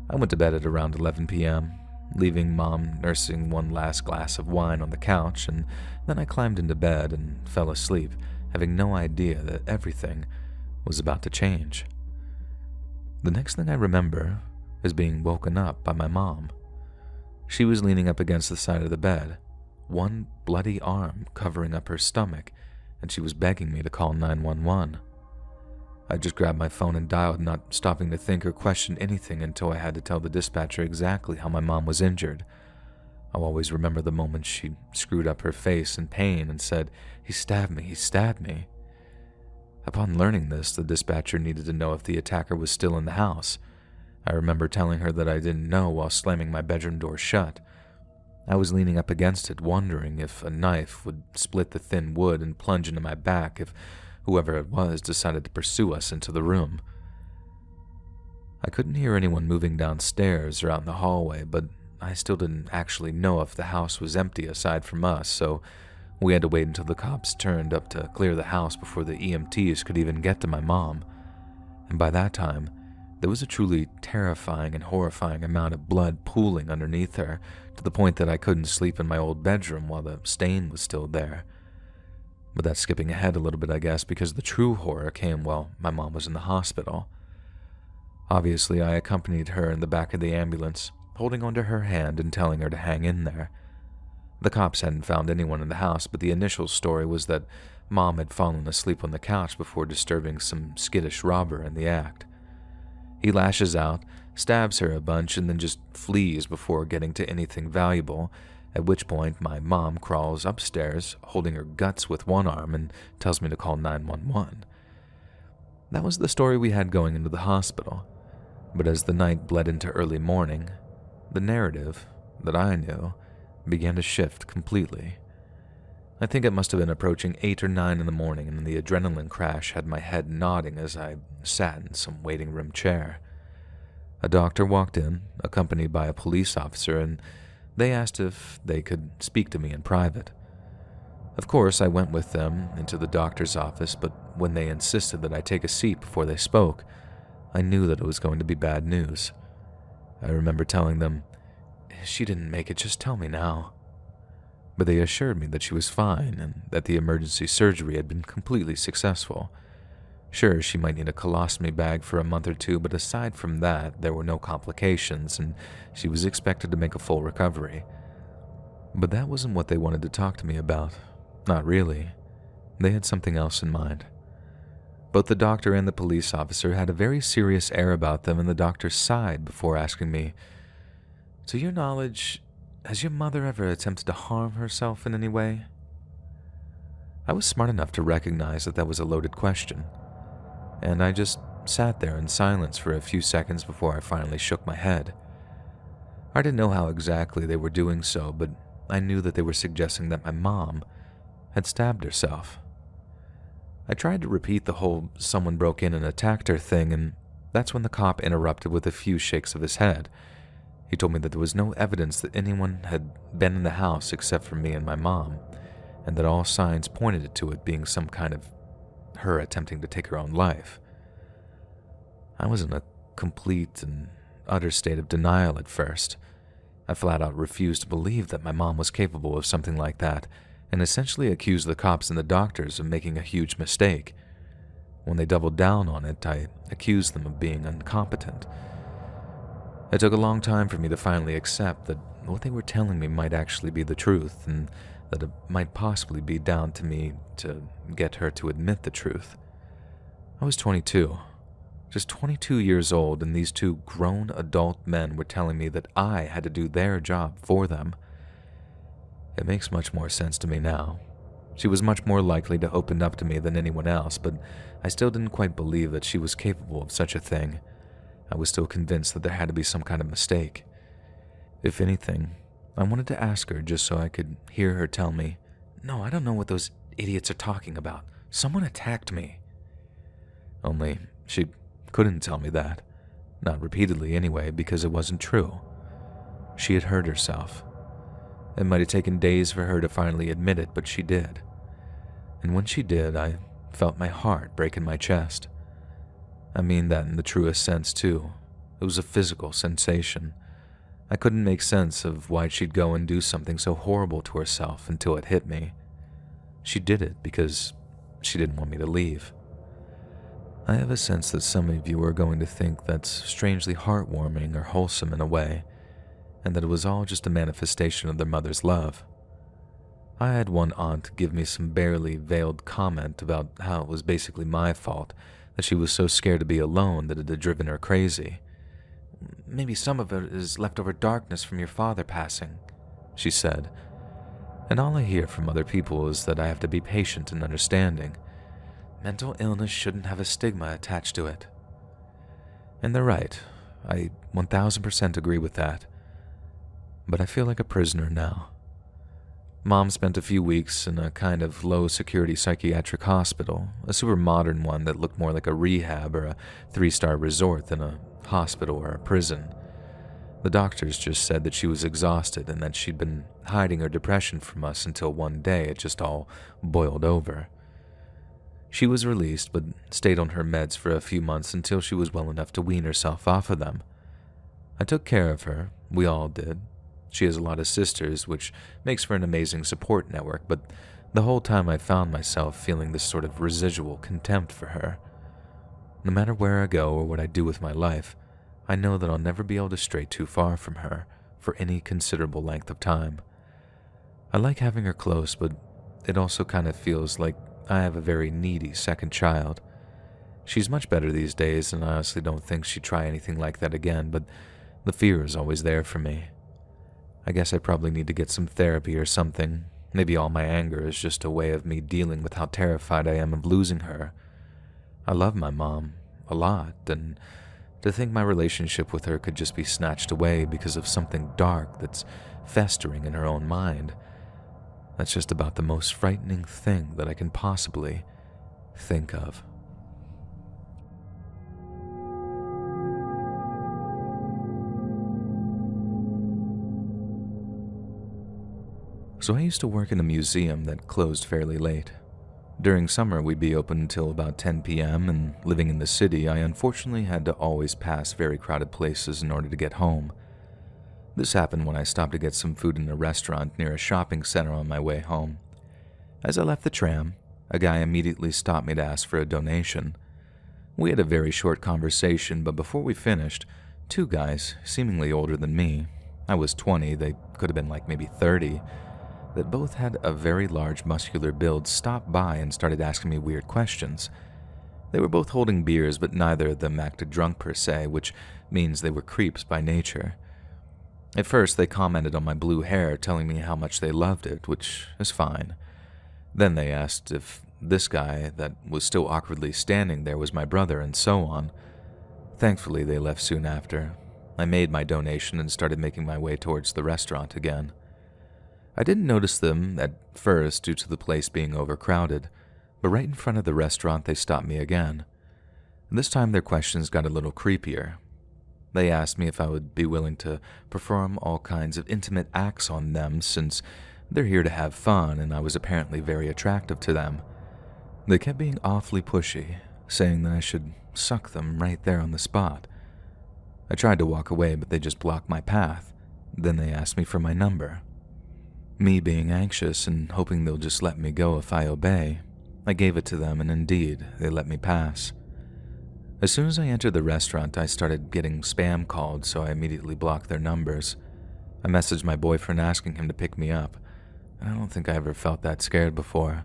I went to bed at around 11 p.m., leaving Mom nursing one last glass of wine on the couch, and then I climbed into bed and fell asleep, having no idea that everything was about to change. The next thing I remember is being woken up by my mom. She was leaning up against the side of the bed, one bloody arm covering up her stomach, and she was begging me to call 911. I just grabbed my phone and dialed, not stopping to think or question anything until I had to tell the dispatcher exactly how my mom was injured. I'll always remember the moment she screwed up her face in pain and said, "He stabbed me, he stabbed me." Upon learning this, the dispatcher needed to know if the attacker was still in the house. I remember telling her that I didn't know while slamming my bedroom door shut. I was leaning up against it, wondering if a knife would split the thin wood and plunge into my back if whoever it was decided to pursue us into the room. I couldn't hear anyone moving downstairs or out in the hallway, but I still didn't actually know if the house was empty aside from us, so we had to wait until the cops turned up to clear the house before the EMTs could even get to my mom. And by that time, there was a truly terrifying and horrifying amount of blood pooling underneath her, to the point that I couldn't sleep in my old bedroom while the stain was still there. But that's skipping ahead a little bit, I guess, because the true horror came while my mom was in the hospital. Obviously, I accompanied her in the back of the ambulance, holding onto her hand and telling her to hang in there. The cops hadn't found anyone in the house, but the initial story was that Mom had fallen asleep on the couch before disturbing some skittish robber in the act. He lashes out, stabs her a bunch, and then just flees before getting to anything valuable, at which point my mom crawls upstairs, holding her guts with one arm, and tells me to call 911. That was the story we had going into the hospital, but as the night bled into early morning, the narrative that I knew began to shift completely. I think it must have been approaching 8 or 9 in the morning, and the adrenaline crash had my head nodding as I sat in some waiting room chair. A doctor walked in, accompanied by a police officer, and They asked if they could speak to me in private. Of course, I went with them into the doctor's office, but when they insisted that I take a seat before they spoke, I knew that it was going to be bad news. I remember telling them, "She didn't make it, just tell me now." But they assured me that she was fine and that the emergency surgery had been completely successful. Sure, she might need a colostomy bag for a month or two, but aside from that, there were no complications and she was expected to make a full recovery. But that wasn't what they wanted to talk to me about. Not really. They had something else in mind. Both the doctor and the police officer had a very serious air about them, and the doctor sighed before asking me, "To your knowledge, has your mother ever attempted to harm herself in any way?" I was smart enough to recognize that that was a loaded question, and I just sat there in silence for a few seconds before I finally shook my head. I didn't know how exactly they were doing so, but I knew that they were suggesting that my mom had stabbed herself. I tried to repeat the whole "someone broke in and attacked her" thing, and that's when the cop interrupted with a few shakes of his head. He told me that there was no evidence that anyone had been in the house except for me and my mom, and that all signs pointed to it being some kind of her attempting to take her own life. I was in a complete and utter state of denial at first. I flat out refused to believe that my mom was capable of something like that, and essentially accused the cops and the doctors of making a huge mistake. When they doubled down on it, I accused them of being incompetent. It took a long time for me to finally accept that what they were telling me might actually be the truth, and that it might possibly be down to me to get her to admit the truth. I was 22, just 22 years old, and these two grown adult men were telling me that I had to do their job for them. It makes much more sense to me now. She was much more likely to open up to me than anyone else, but I still didn't quite believe that she was capable of such a thing. I was still convinced that there had to be some kind of mistake. If anything, I wanted to ask her just so I could hear her tell me, "No, I don't know what those idiots are talking about. Someone attacked me." Only she couldn't tell me that. Not repeatedly anyway, because it wasn't true. She had hurt herself. It might have taken days for her to finally admit it, but she did. And when she did, I felt my heart break in my chest. I mean that in the truest sense, too. It was a physical sensation. I couldn't make sense of why she'd go and do something so horrible to herself until it hit me. She did it because she didn't want me to leave. I have a sense that some of you are going to think that's strangely heartwarming or wholesome in a way, and that it was all just a manifestation of their mother's love. I had one aunt give me some barely veiled comment about how it was basically my fault, that she was so scared to be alone that it had driven her crazy. "Maybe some of it is leftover darkness from your father passing," she said. And all I hear from other people is that I have to be patient and understanding. Mental illness shouldn't have a stigma attached to it. And they're right. I 1000% agree with that. But I feel like a prisoner now. Mom spent a few weeks in a kind of low-security psychiatric hospital, a super modern one that looked more like a rehab or a 3-star resort than a hospital or a prison. The doctors just said that she was exhausted and that she'd been hiding her depression from us until one day it just all boiled over. She was released, but stayed on her meds for a few months until she was well enough to wean herself off of them. I took care of her, we all did. She has a lot of sisters, which makes for an amazing support network, but the whole time I found myself feeling this sort of residual contempt for her. No matter where I go or what I do with my life, I know that I'll never be able to stray too far from her for any considerable length of time. I like having her close, but it also kind of feels like I have a very needy second child. She's much better these days, and I honestly don't think she'd try anything like that again, but the fear is always there for me. I guess I probably need to get some therapy or something. Maybe all my anger is just a way of me dealing with how terrified I am of losing her. I love my mom a lot, and to think my relationship with her could just be snatched away because of something dark that's festering in her own mind, that's just about the most frightening thing that I can possibly think of. So I used to work in a museum that closed fairly late. During summer, we'd be open until about 10 p.m., and living in the city, I unfortunately had to always pass very crowded places in order to get home. This happened when I stopped to get some food in a restaurant near a shopping center on my way home. As I left the tram, a guy immediately stopped me to ask for a donation. We had a very short conversation, but before we finished, two guys, seemingly older than me, I was 20, they could have been like maybe 30, that both had a very large muscular build, stopped by and started asking me weird questions. They were both holding beers, but neither of them acted drunk per se, which means they were creeps by nature. At first, they commented on my blue hair, telling me how much they loved it, which is fine. Then they asked if this guy that was still awkwardly standing there was my brother, and so on. Thankfully, they left soon after. I made my donation and started making my way towards the restaurant again. I didn't notice them at first due to the place being overcrowded, but right in front of the restaurant they stopped me again. This time their questions got a little creepier. They asked me if I would be willing to perform all kinds of intimate acts on them since they're here to have fun and I was apparently very attractive to them. They kept being awfully pushy, saying that I should suck them right there on the spot. I tried to walk away, but they just blocked my path. Then they asked me for my number. Me being anxious and hoping they'll just let me go if I obey, I gave it to them, and indeed, they let me pass. As soon as I entered the restaurant, I started getting spam called, so I immediately blocked their numbers. I messaged my boyfriend asking him to pick me up, and I don't think I ever felt that scared before.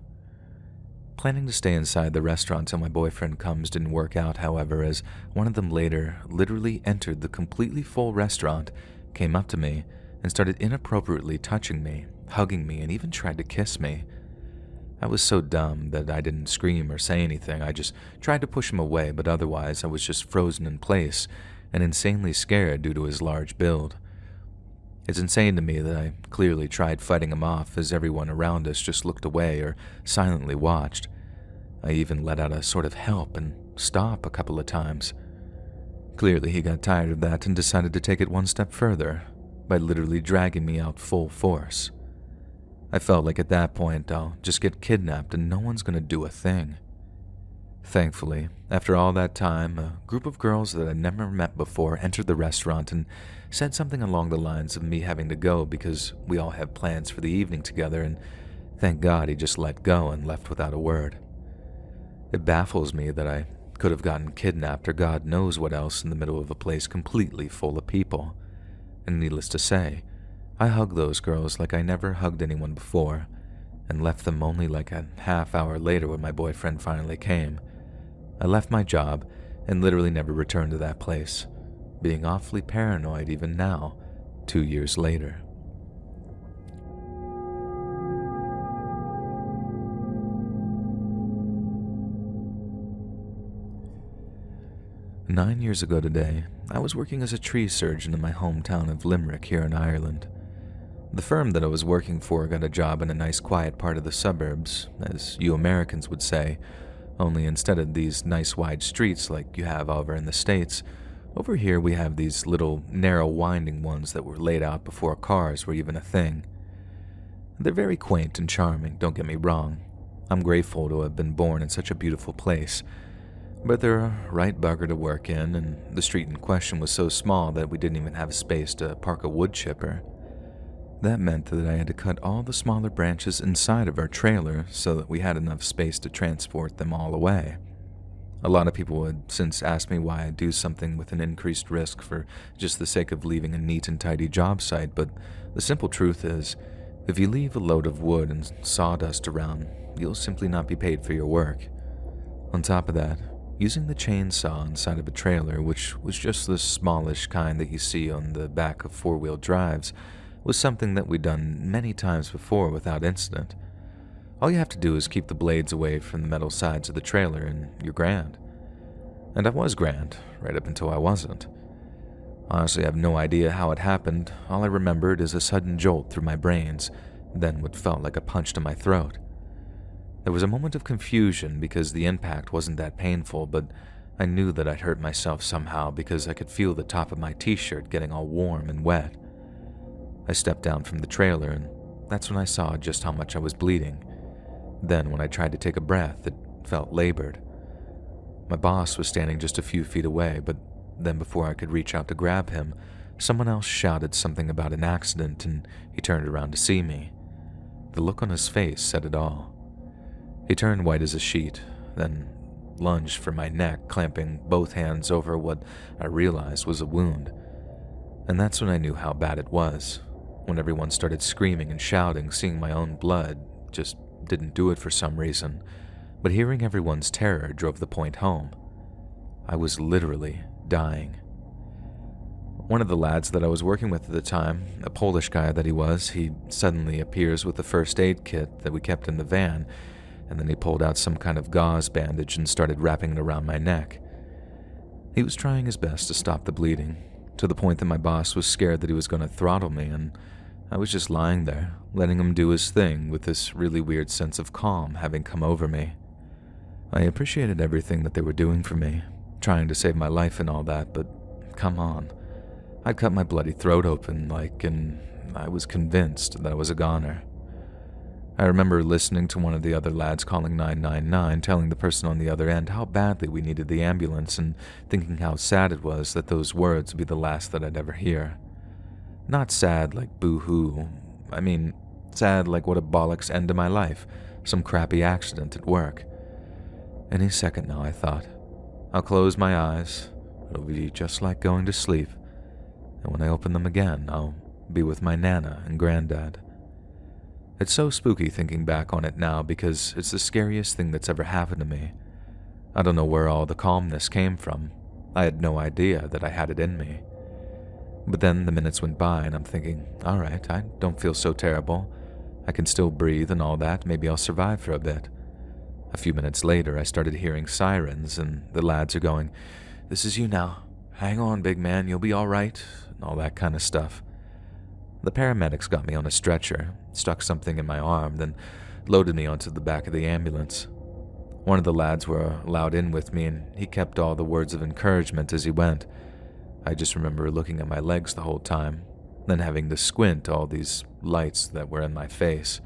Planning to stay inside the restaurant till my boyfriend comes didn't work out, however, as one of them later literally entered the completely full restaurant, came up to me, and started inappropriately touching me, hugging me, and even tried to kiss me. I was so dumb that I didn't scream or say anything. I just tried to push him away, but otherwise I was just frozen in place and insanely scared due to his large build. It's insane to me that I clearly tried fighting him off as everyone around us just looked away or silently watched. I even let out a sort of help and stop a couple of times. Clearly he got tired of that and decided to take it one step further by literally dragging me out full force. I felt like at that point I'll just get kidnapped and no one's gonna do a thing. Thankfully, after all that time, a group of girls that I'd never met before entered the restaurant and said something along the lines of me having to go because we all had plans for the evening together, and thank God he just let go and left without a word. It baffles me that I could have gotten kidnapped or God knows what else in the middle of a place completely full of people. And needless to say, I hugged those girls like I never hugged anyone before, and left them only like a half hour later when my boyfriend finally came. I left my job and literally never returned to that place, being awfully paranoid even now, 2 years later. Nine years ago today, I was working as a tree surgeon in my hometown of Limerick here in Ireland. The firm that I was working for got a job in a nice quiet part of the suburbs, as you Americans would say, only instead of these nice wide streets like you have over in the States, over here we have these little narrow winding ones that were laid out before cars were even a thing. They're very quaint and charming, don't get me wrong. I'm grateful to have been born in such a beautiful place, but they're a right bugger to work in, and the street in question was so small that we didn't even have space to park a wood chipper. That meant that I had to cut all the smaller branches inside of our trailer so that we had enough space to transport them all away. A lot of people would since ask me why I do something with an increased risk for just the sake of leaving a neat and tidy job site, but the simple truth is, if you leave a load of wood and sawdust around, you'll simply not be paid for your work. On top of that, using the chainsaw inside of a trailer, which was just the smallish kind that you see on the back of four-wheel drives, was something that we'd done many times before without incident. All you have to do is keep the blades away from the metal sides of the trailer and you're grand. And I was grand, right up until I wasn't. Honestly, I have no idea how it happened. All I remembered is a sudden jolt through my brains, then what felt like a punch to my throat. There was a moment of confusion because the impact wasn't that painful, but I knew that I'd hurt myself somehow because I could feel the top of my t-shirt getting all warm and wet. I stepped down from the trailer and that's when I saw just how much I was bleeding. Then, when I tried to take a breath, it felt labored. My boss was standing just a few feet away, but then before I could reach out to grab him, someone else shouted something about an accident and he turned around to see me. The look on his face said it all. He turned white as a sheet, then lunged for my neck, clamping both hands over what I realized was a wound. And that's when I knew how bad it was. When everyone started screaming and shouting, seeing my own blood just didn't do it for some reason, but hearing everyone's terror drove the point home. I was literally dying. One of the lads that I was working with at the time, a Polish guy that he suddenly appears with the first aid kit that we kept in the van, and then he pulled out some kind of gauze bandage and started wrapping it around my neck. He was trying his best to stop the bleeding, to the point that my boss was scared that he was going to throttle me, and I was just lying there, letting him do his thing with this really weird sense of calm having come over me. I appreciated everything that they were doing for me, trying to save my life and all that, but come on. I'd cut my bloody throat open, and I was convinced that I was a goner. I remember listening to one of the other lads calling 999, telling the person on the other end how badly we needed the ambulance, and thinking how sad it was that those words would be the last that I'd ever hear. Not sad like boo-hoo. I mean, sad like what a bollocks end to my life, some crappy accident at work. Any second now, I thought. I'll close my eyes. It'll be just like going to sleep. And when I open them again, I'll be with my Nana and Granddad. It's so spooky thinking back on it now because it's the scariest thing that's ever happened to me. I don't know where all the calmness came from. I had no idea that I had it in me. But then the minutes went by and I'm thinking, alright, I don't feel so terrible. I can still breathe and all that, maybe I'll survive for a bit. A few minutes later, I started hearing sirens and the lads are going, "This is you now. Hang on, big man, you'll be alright," and all that kind of stuff. The paramedics got me on a stretcher, stuck something in my arm, then loaded me onto the back of the ambulance. One of the lads were allowed in with me and he kept all the words of encouragement as he went. I just remember looking at my legs the whole time, then having to squint all these lights that were in my face.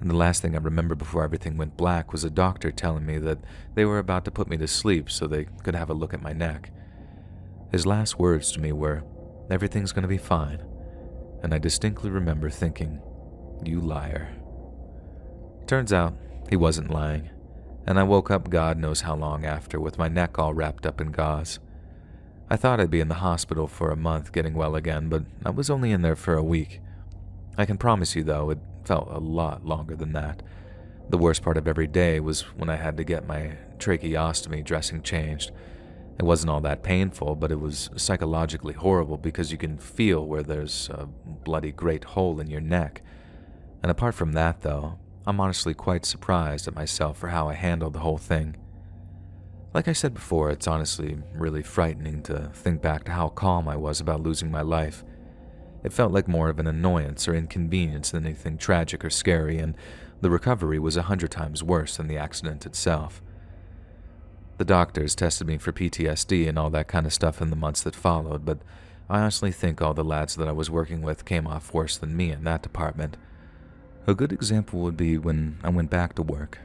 And the last thing I remember before everything went black was a doctor telling me that they were about to put me to sleep so they could have a look at my neck. His last words to me were, "Everything's going to be fine." And I distinctly remember thinking, "You liar." Turns out, he wasn't lying, and I woke up God knows how long after with my neck all wrapped up in gauze. I thought I'd be in the hospital for a month getting well again, but I was only in there for a week. I can promise you, though, it felt a lot longer than that. The worst part of every day was when I had to get my tracheostomy dressing changed. It wasn't all that painful, but it was psychologically horrible because you can feel where there's a bloody great hole in your neck. And apart from that, though, I'm honestly quite surprised at myself for how I handled the whole thing. Like I said before, it's honestly really frightening to think back to how calm I was about losing my life. It felt like more of an annoyance or inconvenience than anything tragic or scary, and the recovery was 100 times worse than the accident itself. The doctors tested me for PTSD and all that kind of stuff in the months that followed, but I honestly think all the lads that I was working with came off worse than me in that department. A good example would be when I went back to work.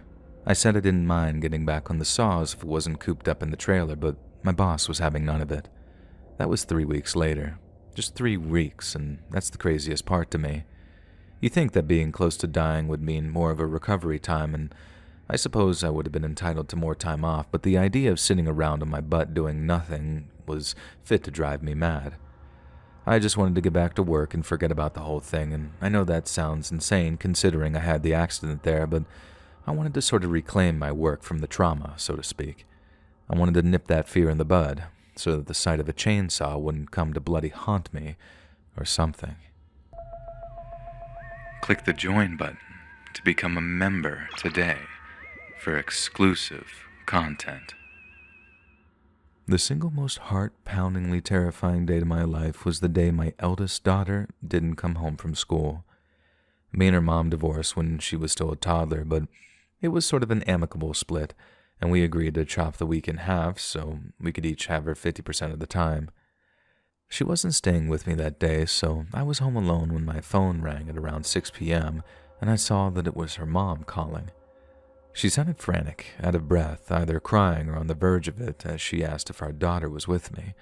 I said I didn't mind getting back on the saws if it wasn't cooped up in the trailer, but my boss was having none of it. That was 3 weeks later. Just 3 weeks, and that's the craziest part to me. You think that being close to dying would mean more of a recovery time, and I suppose I would have been entitled to more time off, but the idea of sitting around on my butt doing nothing was fit to drive me mad. I just wanted to get back to work and forget about the whole thing, and I know that sounds insane considering I had the accident there, but I wanted to sort of reclaim my work from the trauma, so to speak. I wanted to nip that fear in the bud, so that the sight of a chainsaw wouldn't come to bloody haunt me, or something. Click the join button to become a member today for exclusive content. The single most heart-poundingly terrifying day of my life was the day my eldest daughter didn't come home from school. Me and her mom divorced when she was still a toddler, but it was sort of an amicable split, and we agreed to chop the week in half so we could each have her 50% of the time. She wasn't staying with me that day, so I was home alone when my phone rang at around 6 p.m., and I saw that it was her mom calling. She sounded frantic, out of breath, either crying or on the verge of it, as she asked if our daughter was with me.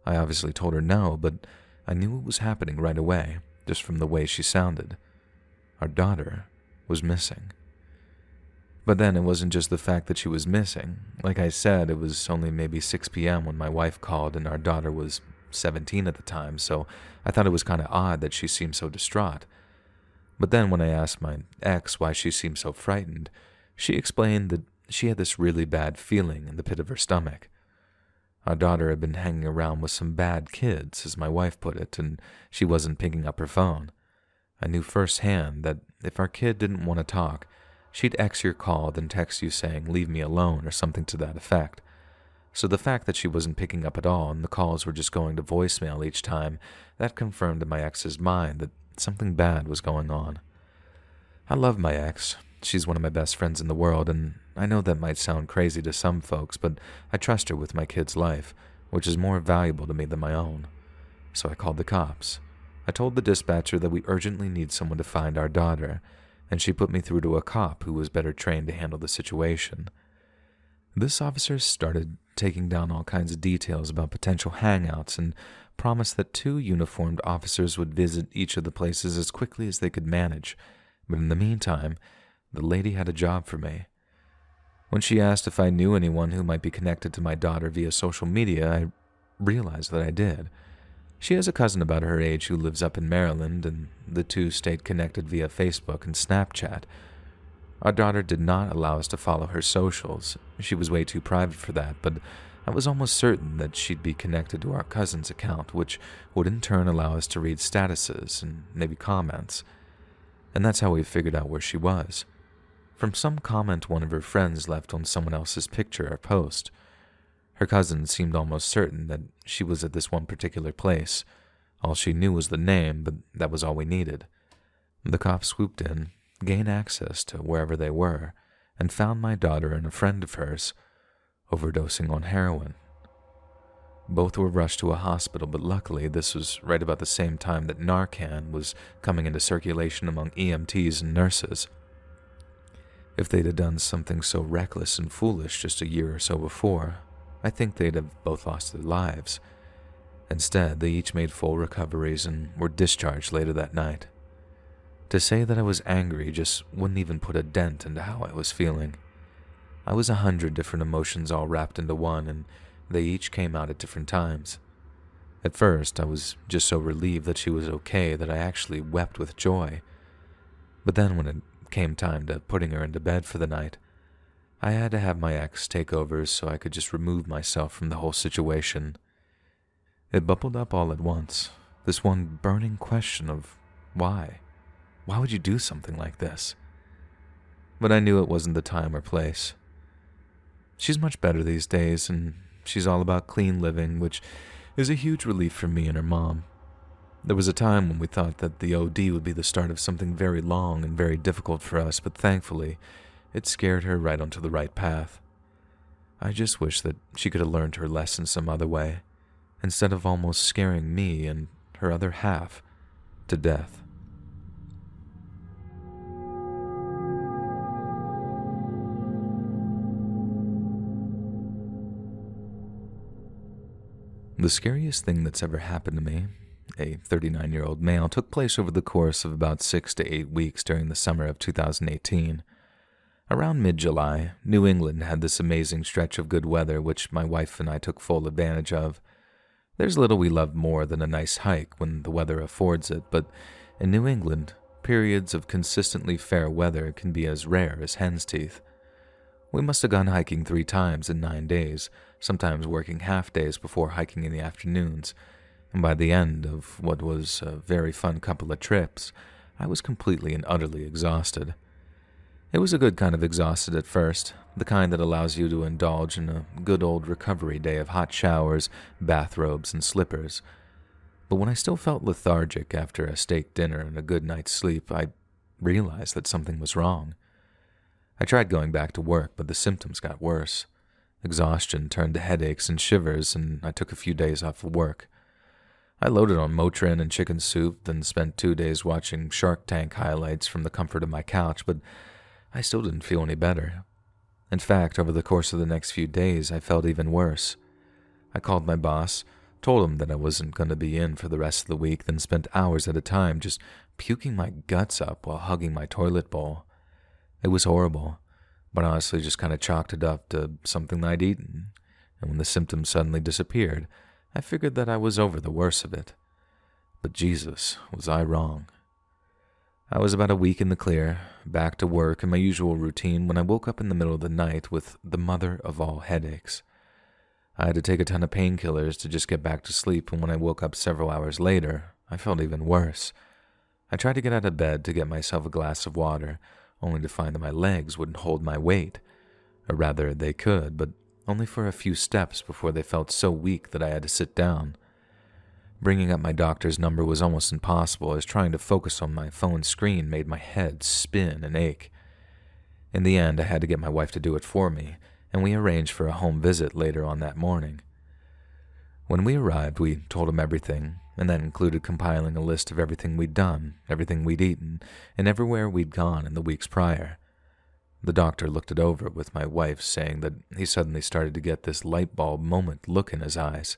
I obviously told her no, but I knew what was happening right away, just from the way she sounded. Our daughter was missing. But then it wasn't just the fact that she was missing. Like I said, it was only maybe 6 p.m. when my wife called, and our daughter was 17 at the time, so I thought it was kind of odd that she seemed so distraught. But then when I asked my ex why she seemed so frightened, she explained that she had this really bad feeling in the pit of her stomach. Our daughter had been hanging around with some bad kids, as my wife put it, and she wasn't picking up her phone. I knew firsthand that if our kid didn't want to talk, she'd X your call, then text you saying, "Leave me alone," or something to that effect. So the fact that she wasn't picking up at all and the calls were just going to voicemail each time, that confirmed in my ex's mind that something bad was going on. I love my ex. She's one of my best friends in the world, and I know that might sound crazy to some folks, but I trust her with my kid's life, which is more valuable to me than my own. So I called the cops. I told the dispatcher that we urgently need someone to find our daughter, and she put me through to a cop who was better trained to handle the situation. This officer started taking down all kinds of details about potential hangouts and promised that 2 uniformed officers would visit each of the places as quickly as they could manage, but in the meantime, the lady had a job for me. When she asked if I knew anyone who might be connected to my daughter via social media, I realized that I did. She has a cousin about her age who lives up in Maryland, and the 2 stayed connected via Facebook and Snapchat. Our daughter did not allow us to follow her socials. She was way too private for that, but I was almost certain that she'd be connected to our cousin's account, which would in turn allow us to read statuses and maybe comments. And that's how we figured out where she was. From some comment one of her friends left on someone else's picture or post. Her cousin seemed almost certain that she was at this one particular place. All she knew was the name, but that was all we needed. The cops swooped in, gained access to wherever they were, and found my daughter and a friend of hers overdosing on heroin. Both were rushed to a hospital, but luckily this was right about the same time that Narcan was coming into circulation among EMTs and nurses. If they'd have done something so reckless and foolish just a year or so before, I think they'd have both lost their lives. Instead, they each made full recoveries and were discharged later that night. To say that I was angry just wouldn't even put a dent into how I was feeling. I was 100 different emotions all wrapped into one, and they each came out at different times. At first, I was just so relieved that she was okay that I actually wept with joy. But then when it came time to putting her into bed for the night, I had to have my ex take over so I could just remove myself from the whole situation. It bubbled up all at once, this one burning question of why? Why would you do something like this? But I knew it wasn't the time or place. She's much better these days, and she's all about clean living, which is a huge relief for me and her mom. There was a time when we thought that the OD would be the start of something very long and very difficult for us, but thankfully, it scared her right onto the right path. I just wish that she could have learned her lesson some other way, instead of almost scaring me and her other half to death. The scariest thing that's ever happened to me, a 39-year-old male, took place over the course of about 6 to 8 weeks during the summer of 2018. Around mid-July, New England had this amazing stretch of good weather which my wife and I took full advantage of. There's little we love more than a nice hike when the weather affords it, but in New England, periods of consistently fair weather can be as rare as hen's teeth. We must have gone hiking 3 times in 9 days, sometimes working half days before hiking in the afternoons, and by the end of what was a very fun couple of trips, I was completely and utterly exhausted. It was a good kind of exhausted at first, the kind that allows you to indulge in a good old recovery day of hot showers, bathrobes, and slippers. But when I still felt lethargic after a steak dinner and a good night's sleep, I realized that something was wrong. I tried going back to work, but the symptoms got worse. Exhaustion turned to headaches and shivers, and I took a few days off of work. I loaded on Motrin and chicken soup, then spent 2 days watching Shark Tank highlights from the comfort of my couch, but I still didn't feel any better. In fact, over the course of the next few days, I felt even worse. I called my boss, told him that I wasn't going to be in for the rest of the week, then spent hours at a time just puking my guts up while hugging my toilet bowl. It was horrible, but honestly just kind of chalked it up to something I'd eaten, and when the symptoms suddenly disappeared, I figured that I was over the worst of it. But Jesus, was I wrong. I was about a week in the clear, back to work and my usual routine when I woke up in the middle of the night with the mother of all headaches. I had to take a ton of painkillers to just get back to sleep, and when I woke up several hours later, I felt even worse. I tried to get out of bed to get myself a glass of water, only to find that my legs wouldn't hold my weight. Or rather, they could, but only for a few steps before they felt so weak that I had to sit down. Bringing up my doctor's number was almost impossible, as trying to focus on my phone screen made my head spin and ache. In the end, I had to get my wife to do it for me, and we arranged for a home visit later on that morning. When we arrived, we told him everything, and that included compiling a list of everything we'd done, everything we'd eaten, and everywhere we'd gone in the weeks prior. The doctor looked it over with my wife, saying that he suddenly started to get this light bulb moment look in his eyes.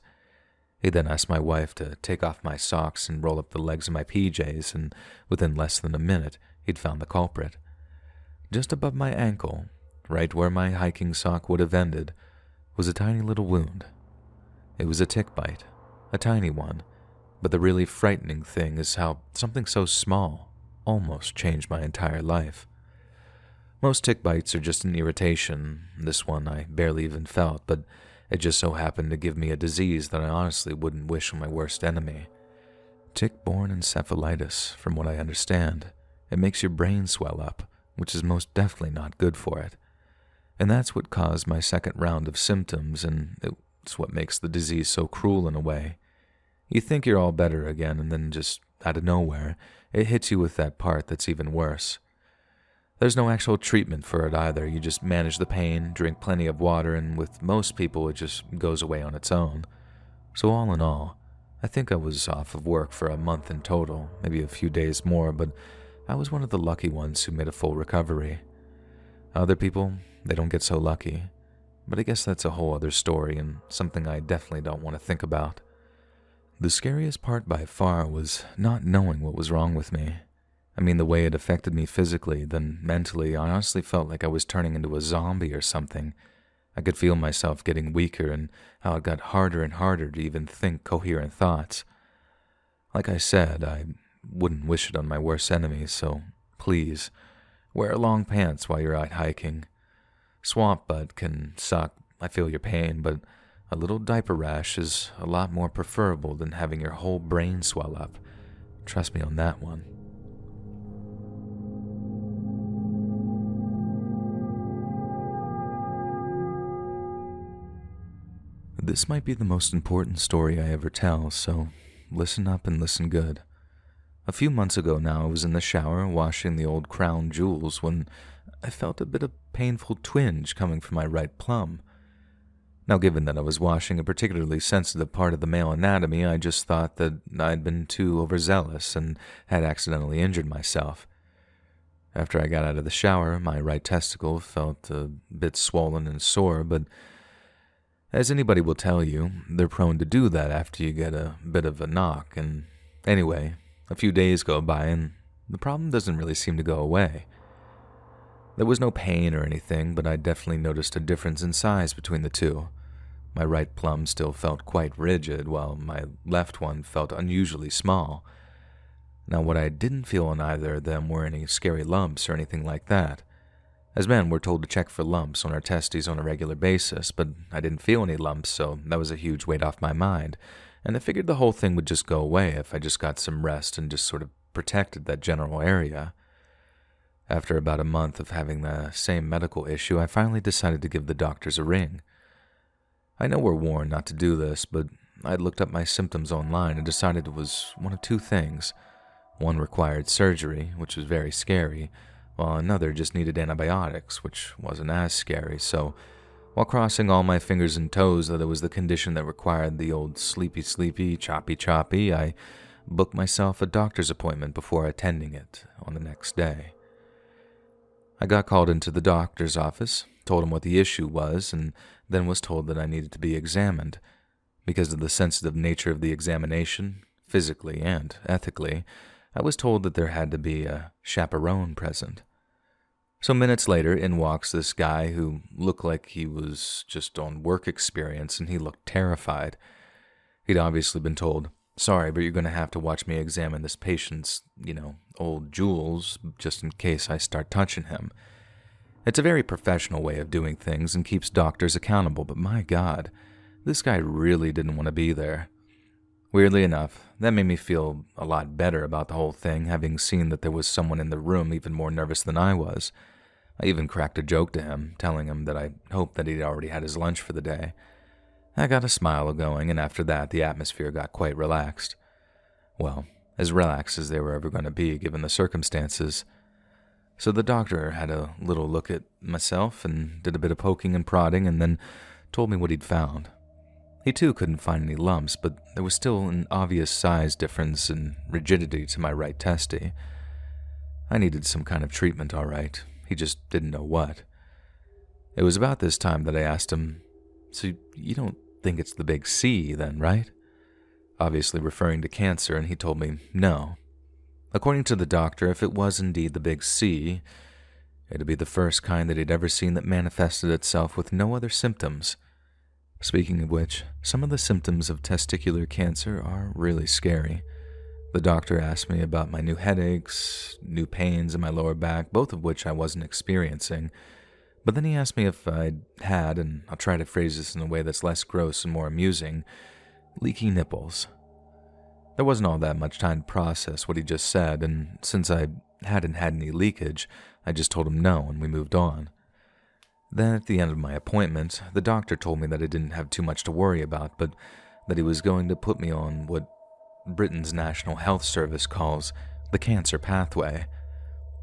He then asked my wife to take off my socks and roll up the legs of my PJs, and within less than a minute, he'd found the culprit. Just above my ankle, right where my hiking sock would have ended, was a tiny little wound. It was a tick bite, a tiny one, but the really frightening thing is how something so small almost changed my entire life. Most tick bites are just an irritation. This one I barely even felt, but it just so happened to give me a disease that I honestly wouldn't wish on my worst enemy. Tick-borne encephalitis, from what I understand. It makes your brain swell up, which is most definitely not good for it. And that's what caused my second round of symptoms, and it's what makes the disease so cruel in a way. You think you're all better again, and then just out of nowhere, it hits you with that part that's even worse. There's no actual treatment for it either. You just manage the pain, drink plenty of water, and with most people it just goes away on its own. So all in all, I think I was off of work for a month in total, maybe a few days more, but I was one of the lucky ones who made a full recovery. Other people, they don't get so lucky, but I guess that's a whole other story and something I definitely don't want to think about. The scariest part by far was not knowing what was wrong with me. I mean, the way it affected me physically, then mentally, I honestly felt like I was turning into a zombie or something. I could feel myself getting weaker and how it got harder and harder to even think coherent thoughts. Like I said, I wouldn't wish it on my worst enemies, so please, wear long pants while you're out hiking. Swamp butt can suck, I feel your pain, but a little diaper rash is a lot more preferable than having your whole brain swell up. Trust me on that one. This might be the most important story I ever tell, so listen up and listen good. A few months ago now, I was in the shower washing the old crown jewels when I felt a bit of painful twinge coming from my right plum. Now, given that I was washing a particularly sensitive part of the male anatomy, I just thought that I'd been too overzealous and had accidentally injured myself. After I got out of the shower, my right testicle felt a bit swollen and sore, but as anybody will tell you, they're prone to do that after you get a bit of a knock, and anyway, a few days go by and the problem doesn't really seem to go away. There was no pain or anything, but I definitely noticed a difference in size between the two. My right plum still felt quite rigid, while my left one felt unusually small. Now, what I didn't feel on either of them were any scary lumps or anything like that. As men, we're told to check for lumps on our testes on a regular basis, but I didn't feel any lumps, so that was a huge weight off my mind, and I figured the whole thing would just go away if I just got some rest and just sort of protected that general area. After about a month of having the same medical issue, I finally decided to give the doctors a ring. I know we're warned not to do this, but I'd looked up my symptoms online and decided it was one of two things. One required surgery, which was very scary, while another just needed antibiotics, which wasn't as scary, so While crossing all my fingers and toes that it was the condition that required the old sleepy, choppy, I booked myself a doctor's appointment before attending it on the next day. I got called into the doctor's office, told him what the issue was, and then was told that I needed to be examined. Because of the sensitive nature of the examination, physically and ethically, I was told that there had to be a chaperone present. So minutes later, in walks this guy who looked like he was just on work experience, and he looked terrified. He'd obviously been told, "Sorry, but you're going to have to watch me examine this patient's, old jewels, just in case I start touching him." It's a very professional way of doing things and keeps doctors accountable, but my God, this guy really didn't want to be there. Weirdly enough, that made me feel a lot better about the whole thing, having seen that there was someone in the room even more nervous than I was. I even cracked a joke to him, telling him that I hoped that he'd already had his lunch for the day. I got a smile going, and after that, the atmosphere got quite relaxed. Well, as relaxed as they were ever going to be, given the circumstances. So the doctor had a little look at myself and did a bit of poking and prodding, and then told me what he'd found. He too couldn't find any lumps, but there was still an obvious size difference and rigidity to my right testy. I needed some kind of treatment, all right. He just didn't know what. It was about this time that I asked him, "So you don't think it's the big C then, right?" Obviously referring to cancer, and he told me no. According to the doctor, if it was indeed the big C, it'd be the first kind that he'd ever seen that manifested itself with no other symptoms. Speaking of which, some of the symptoms of testicular cancer are really scary. The doctor asked me about my new headaches, new pains in my lower back, both of which I wasn't experiencing. But then he asked me if I'd had, and I'll try to phrase this in a way that's less gross and more amusing, leaky nipples. There wasn't all that much time to process what he just said, and since I hadn't had any leakage, I just told him no and we moved on. Then at the end of my appointment, the doctor told me that I didn't have too much to worry about, but that he was going to put me on what Britain's National Health Service calls the cancer pathway.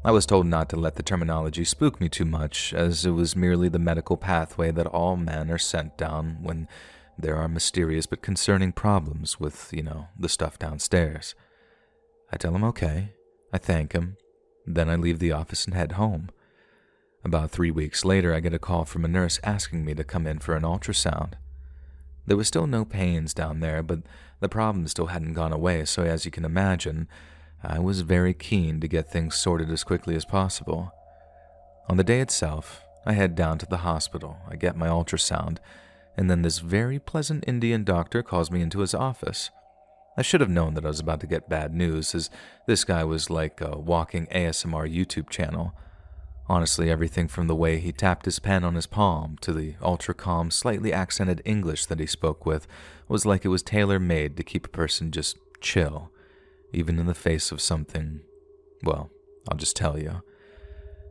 I was told not to let the terminology spook me too much, as it was merely the medical pathway that all men are sent down when there are mysterious but concerning problems with, the stuff downstairs. I tell him okay, I thank him, then I leave the office and head home. About 3 weeks later, I get a call from a nurse asking me to come in for an ultrasound. There was still no pains down there, but the problem still hadn't gone away, so as you can imagine, I was very keen to get things sorted as quickly as possible. On the day itself, I head down to the hospital, I get my ultrasound, and then this very pleasant Indian doctor calls me into his office. I should have known that I was about to get bad news, as this guy was like a walking ASMR YouTube channel. Honestly, everything from the way he tapped his pen on his palm to the ultra-calm, slightly accented English that he spoke with was like it was tailor-made to keep a person just chill, even in the face of something, well, I'll just tell you.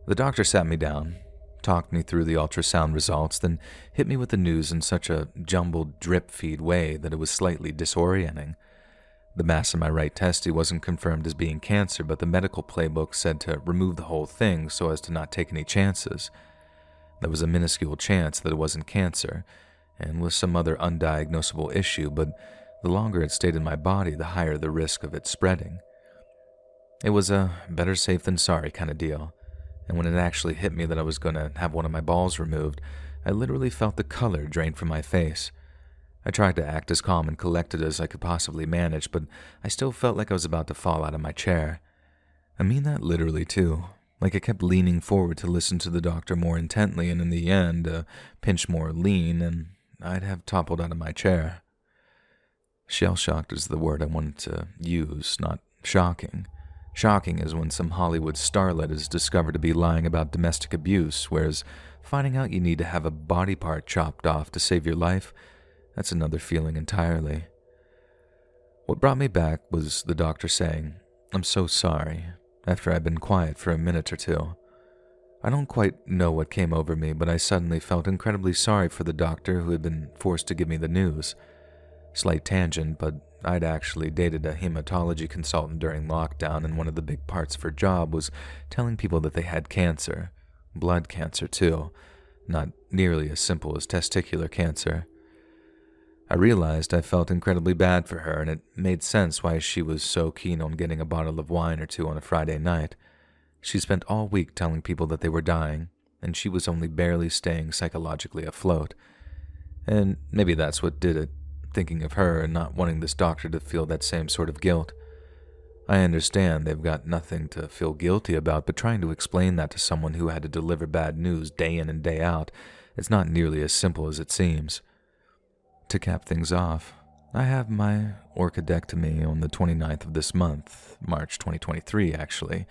The doctor sat me down, talked me through the ultrasound results, then hit me with the news in such a jumbled drip-feed way that it was slightly disorienting. The mass in my right testy wasn't confirmed as being cancer, but the medical playbook said to remove the whole thing so as to not take any chances. There was a minuscule chance that it wasn't cancer, and was some other undiagnosable issue, but the longer it stayed in my body, the higher the risk of it spreading. It was a better safe than sorry kind of deal, and when it actually hit me that I was going to have one of my balls removed, I literally felt the color drain from my face. I tried to act as calm and collected as I could possibly manage, but I still felt like I was about to fall out of my chair. I mean that literally, too. Like I kept leaning forward to listen to the doctor more intently, and in the end, a pinch more lean, and I'd have toppled out of my chair. Shell-shocked is the word I wanted to use, not shocking. Shocking is when some Hollywood starlet is discovered to be lying about domestic abuse, whereas finding out you need to have a body part chopped off to save your life, that's another feeling entirely. What brought me back was the doctor saying, "I'm so sorry," after I'd been quiet for a minute or two. I don't quite know what came over me, but I suddenly felt incredibly sorry for the doctor who had been forced to give me the news. Slight tangent, but I'd actually dated a hematology consultant during lockdown, and one of the big parts of her job was telling people that they had cancer, blood cancer too, not nearly as simple as testicular cancer. I realized I felt incredibly bad for her, and it made sense why she was so keen on getting a bottle of wine or two on a Friday night. She spent all week telling people that they were dying, and she was only barely staying psychologically afloat. And maybe that's what did it, thinking of her and not wanting this doctor to feel that same sort of guilt. I understand they've got nothing to feel guilty about, but trying to explain that to someone who had to deliver bad news day in and day out, it's not nearly as simple as it seems. To cap things off, I have my orchidectomy on the 29th of this month, March 2023 actually,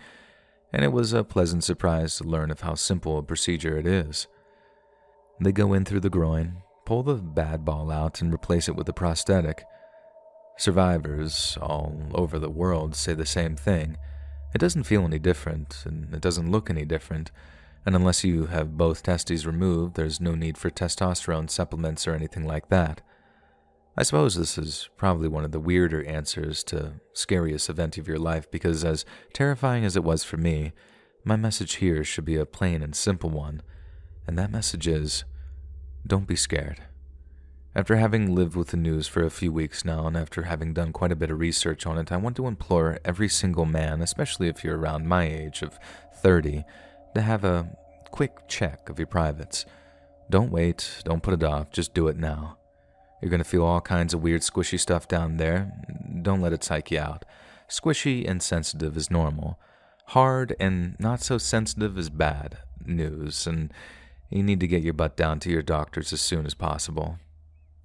and it was a pleasant surprise to learn of how simple a procedure it is. They go in through the groin, pull the bad ball out, and replace it with a prosthetic. Survivors all over the world say the same thing. It doesn't feel any different, and it doesn't look any different, and unless you have both testes removed, there's no need for testosterone supplements or anything like that. I suppose this is probably one of the weirder answers to scariest event of your life, because as terrifying as it was for me, my message here should be a plain and simple one, and that message is, don't be scared. After having lived with the news for a few weeks now, and after having done quite a bit of research on it, I want to implore every single man, especially if you're around my age of 30, to have a quick check of your privates. Don't wait, don't put it off, just do it now. You're going to feel all kinds of weird squishy stuff down there. Don't let it psych you out. Squishy and sensitive is normal. Hard and not so sensitive is bad news, and you need to get your butt down to your doctors as soon as possible.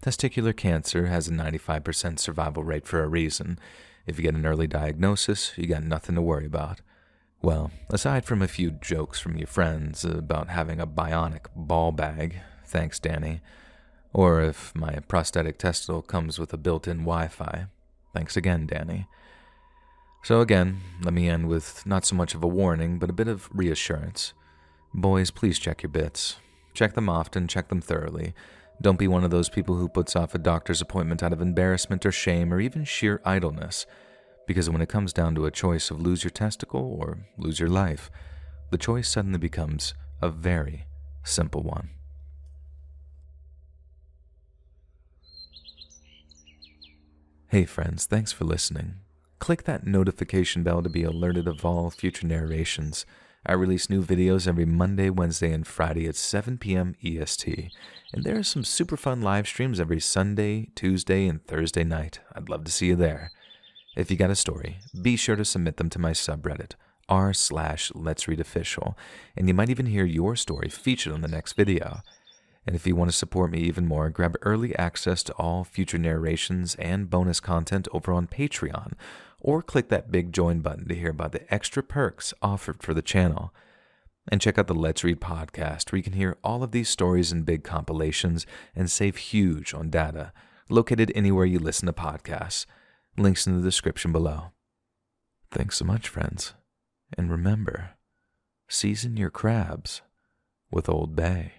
Testicular cancer has a 95% survival rate for a reason. If you get an early diagnosis, you got nothing to worry about. Well, aside from a few jokes from your friends about having a bionic ball bag, thanks Danny, or if my prosthetic testicle comes with a built-in Wi-Fi, thanks again Danny. So again, let me end with not so much of a warning, but a bit of reassurance. Boys, please check your bits. Check them often, check them thoroughly. Don't be one of those people who puts off a doctor's appointment out of embarrassment or shame or even sheer idleness, because when it comes down to a choice of lose your testicle or lose your life, the choice suddenly becomes a very simple one. Hey friends, thanks for listening. Click that notification bell to be alerted of all future narrations. I release new videos every Monday, Wednesday, and Friday at 7 p.m. EST. And there are some super fun live streams every Sunday, Tuesday, and Thursday night. I'd love to see you there. If you got a story, be sure to submit them to my subreddit, r/LetsReadOfficial, and you might even hear your story featured on the next video. And if you want to support me even more, grab early access to all future narrations and bonus content over on Patreon, or click that big join button to hear about the extra perks offered for the channel. And check out the Let's Read podcast, where you can hear all of these stories in big compilations and save huge on data, located anywhere you listen to podcasts. Links in the description below. Thanks so much, friends. And remember, season your crabs with Old Bay.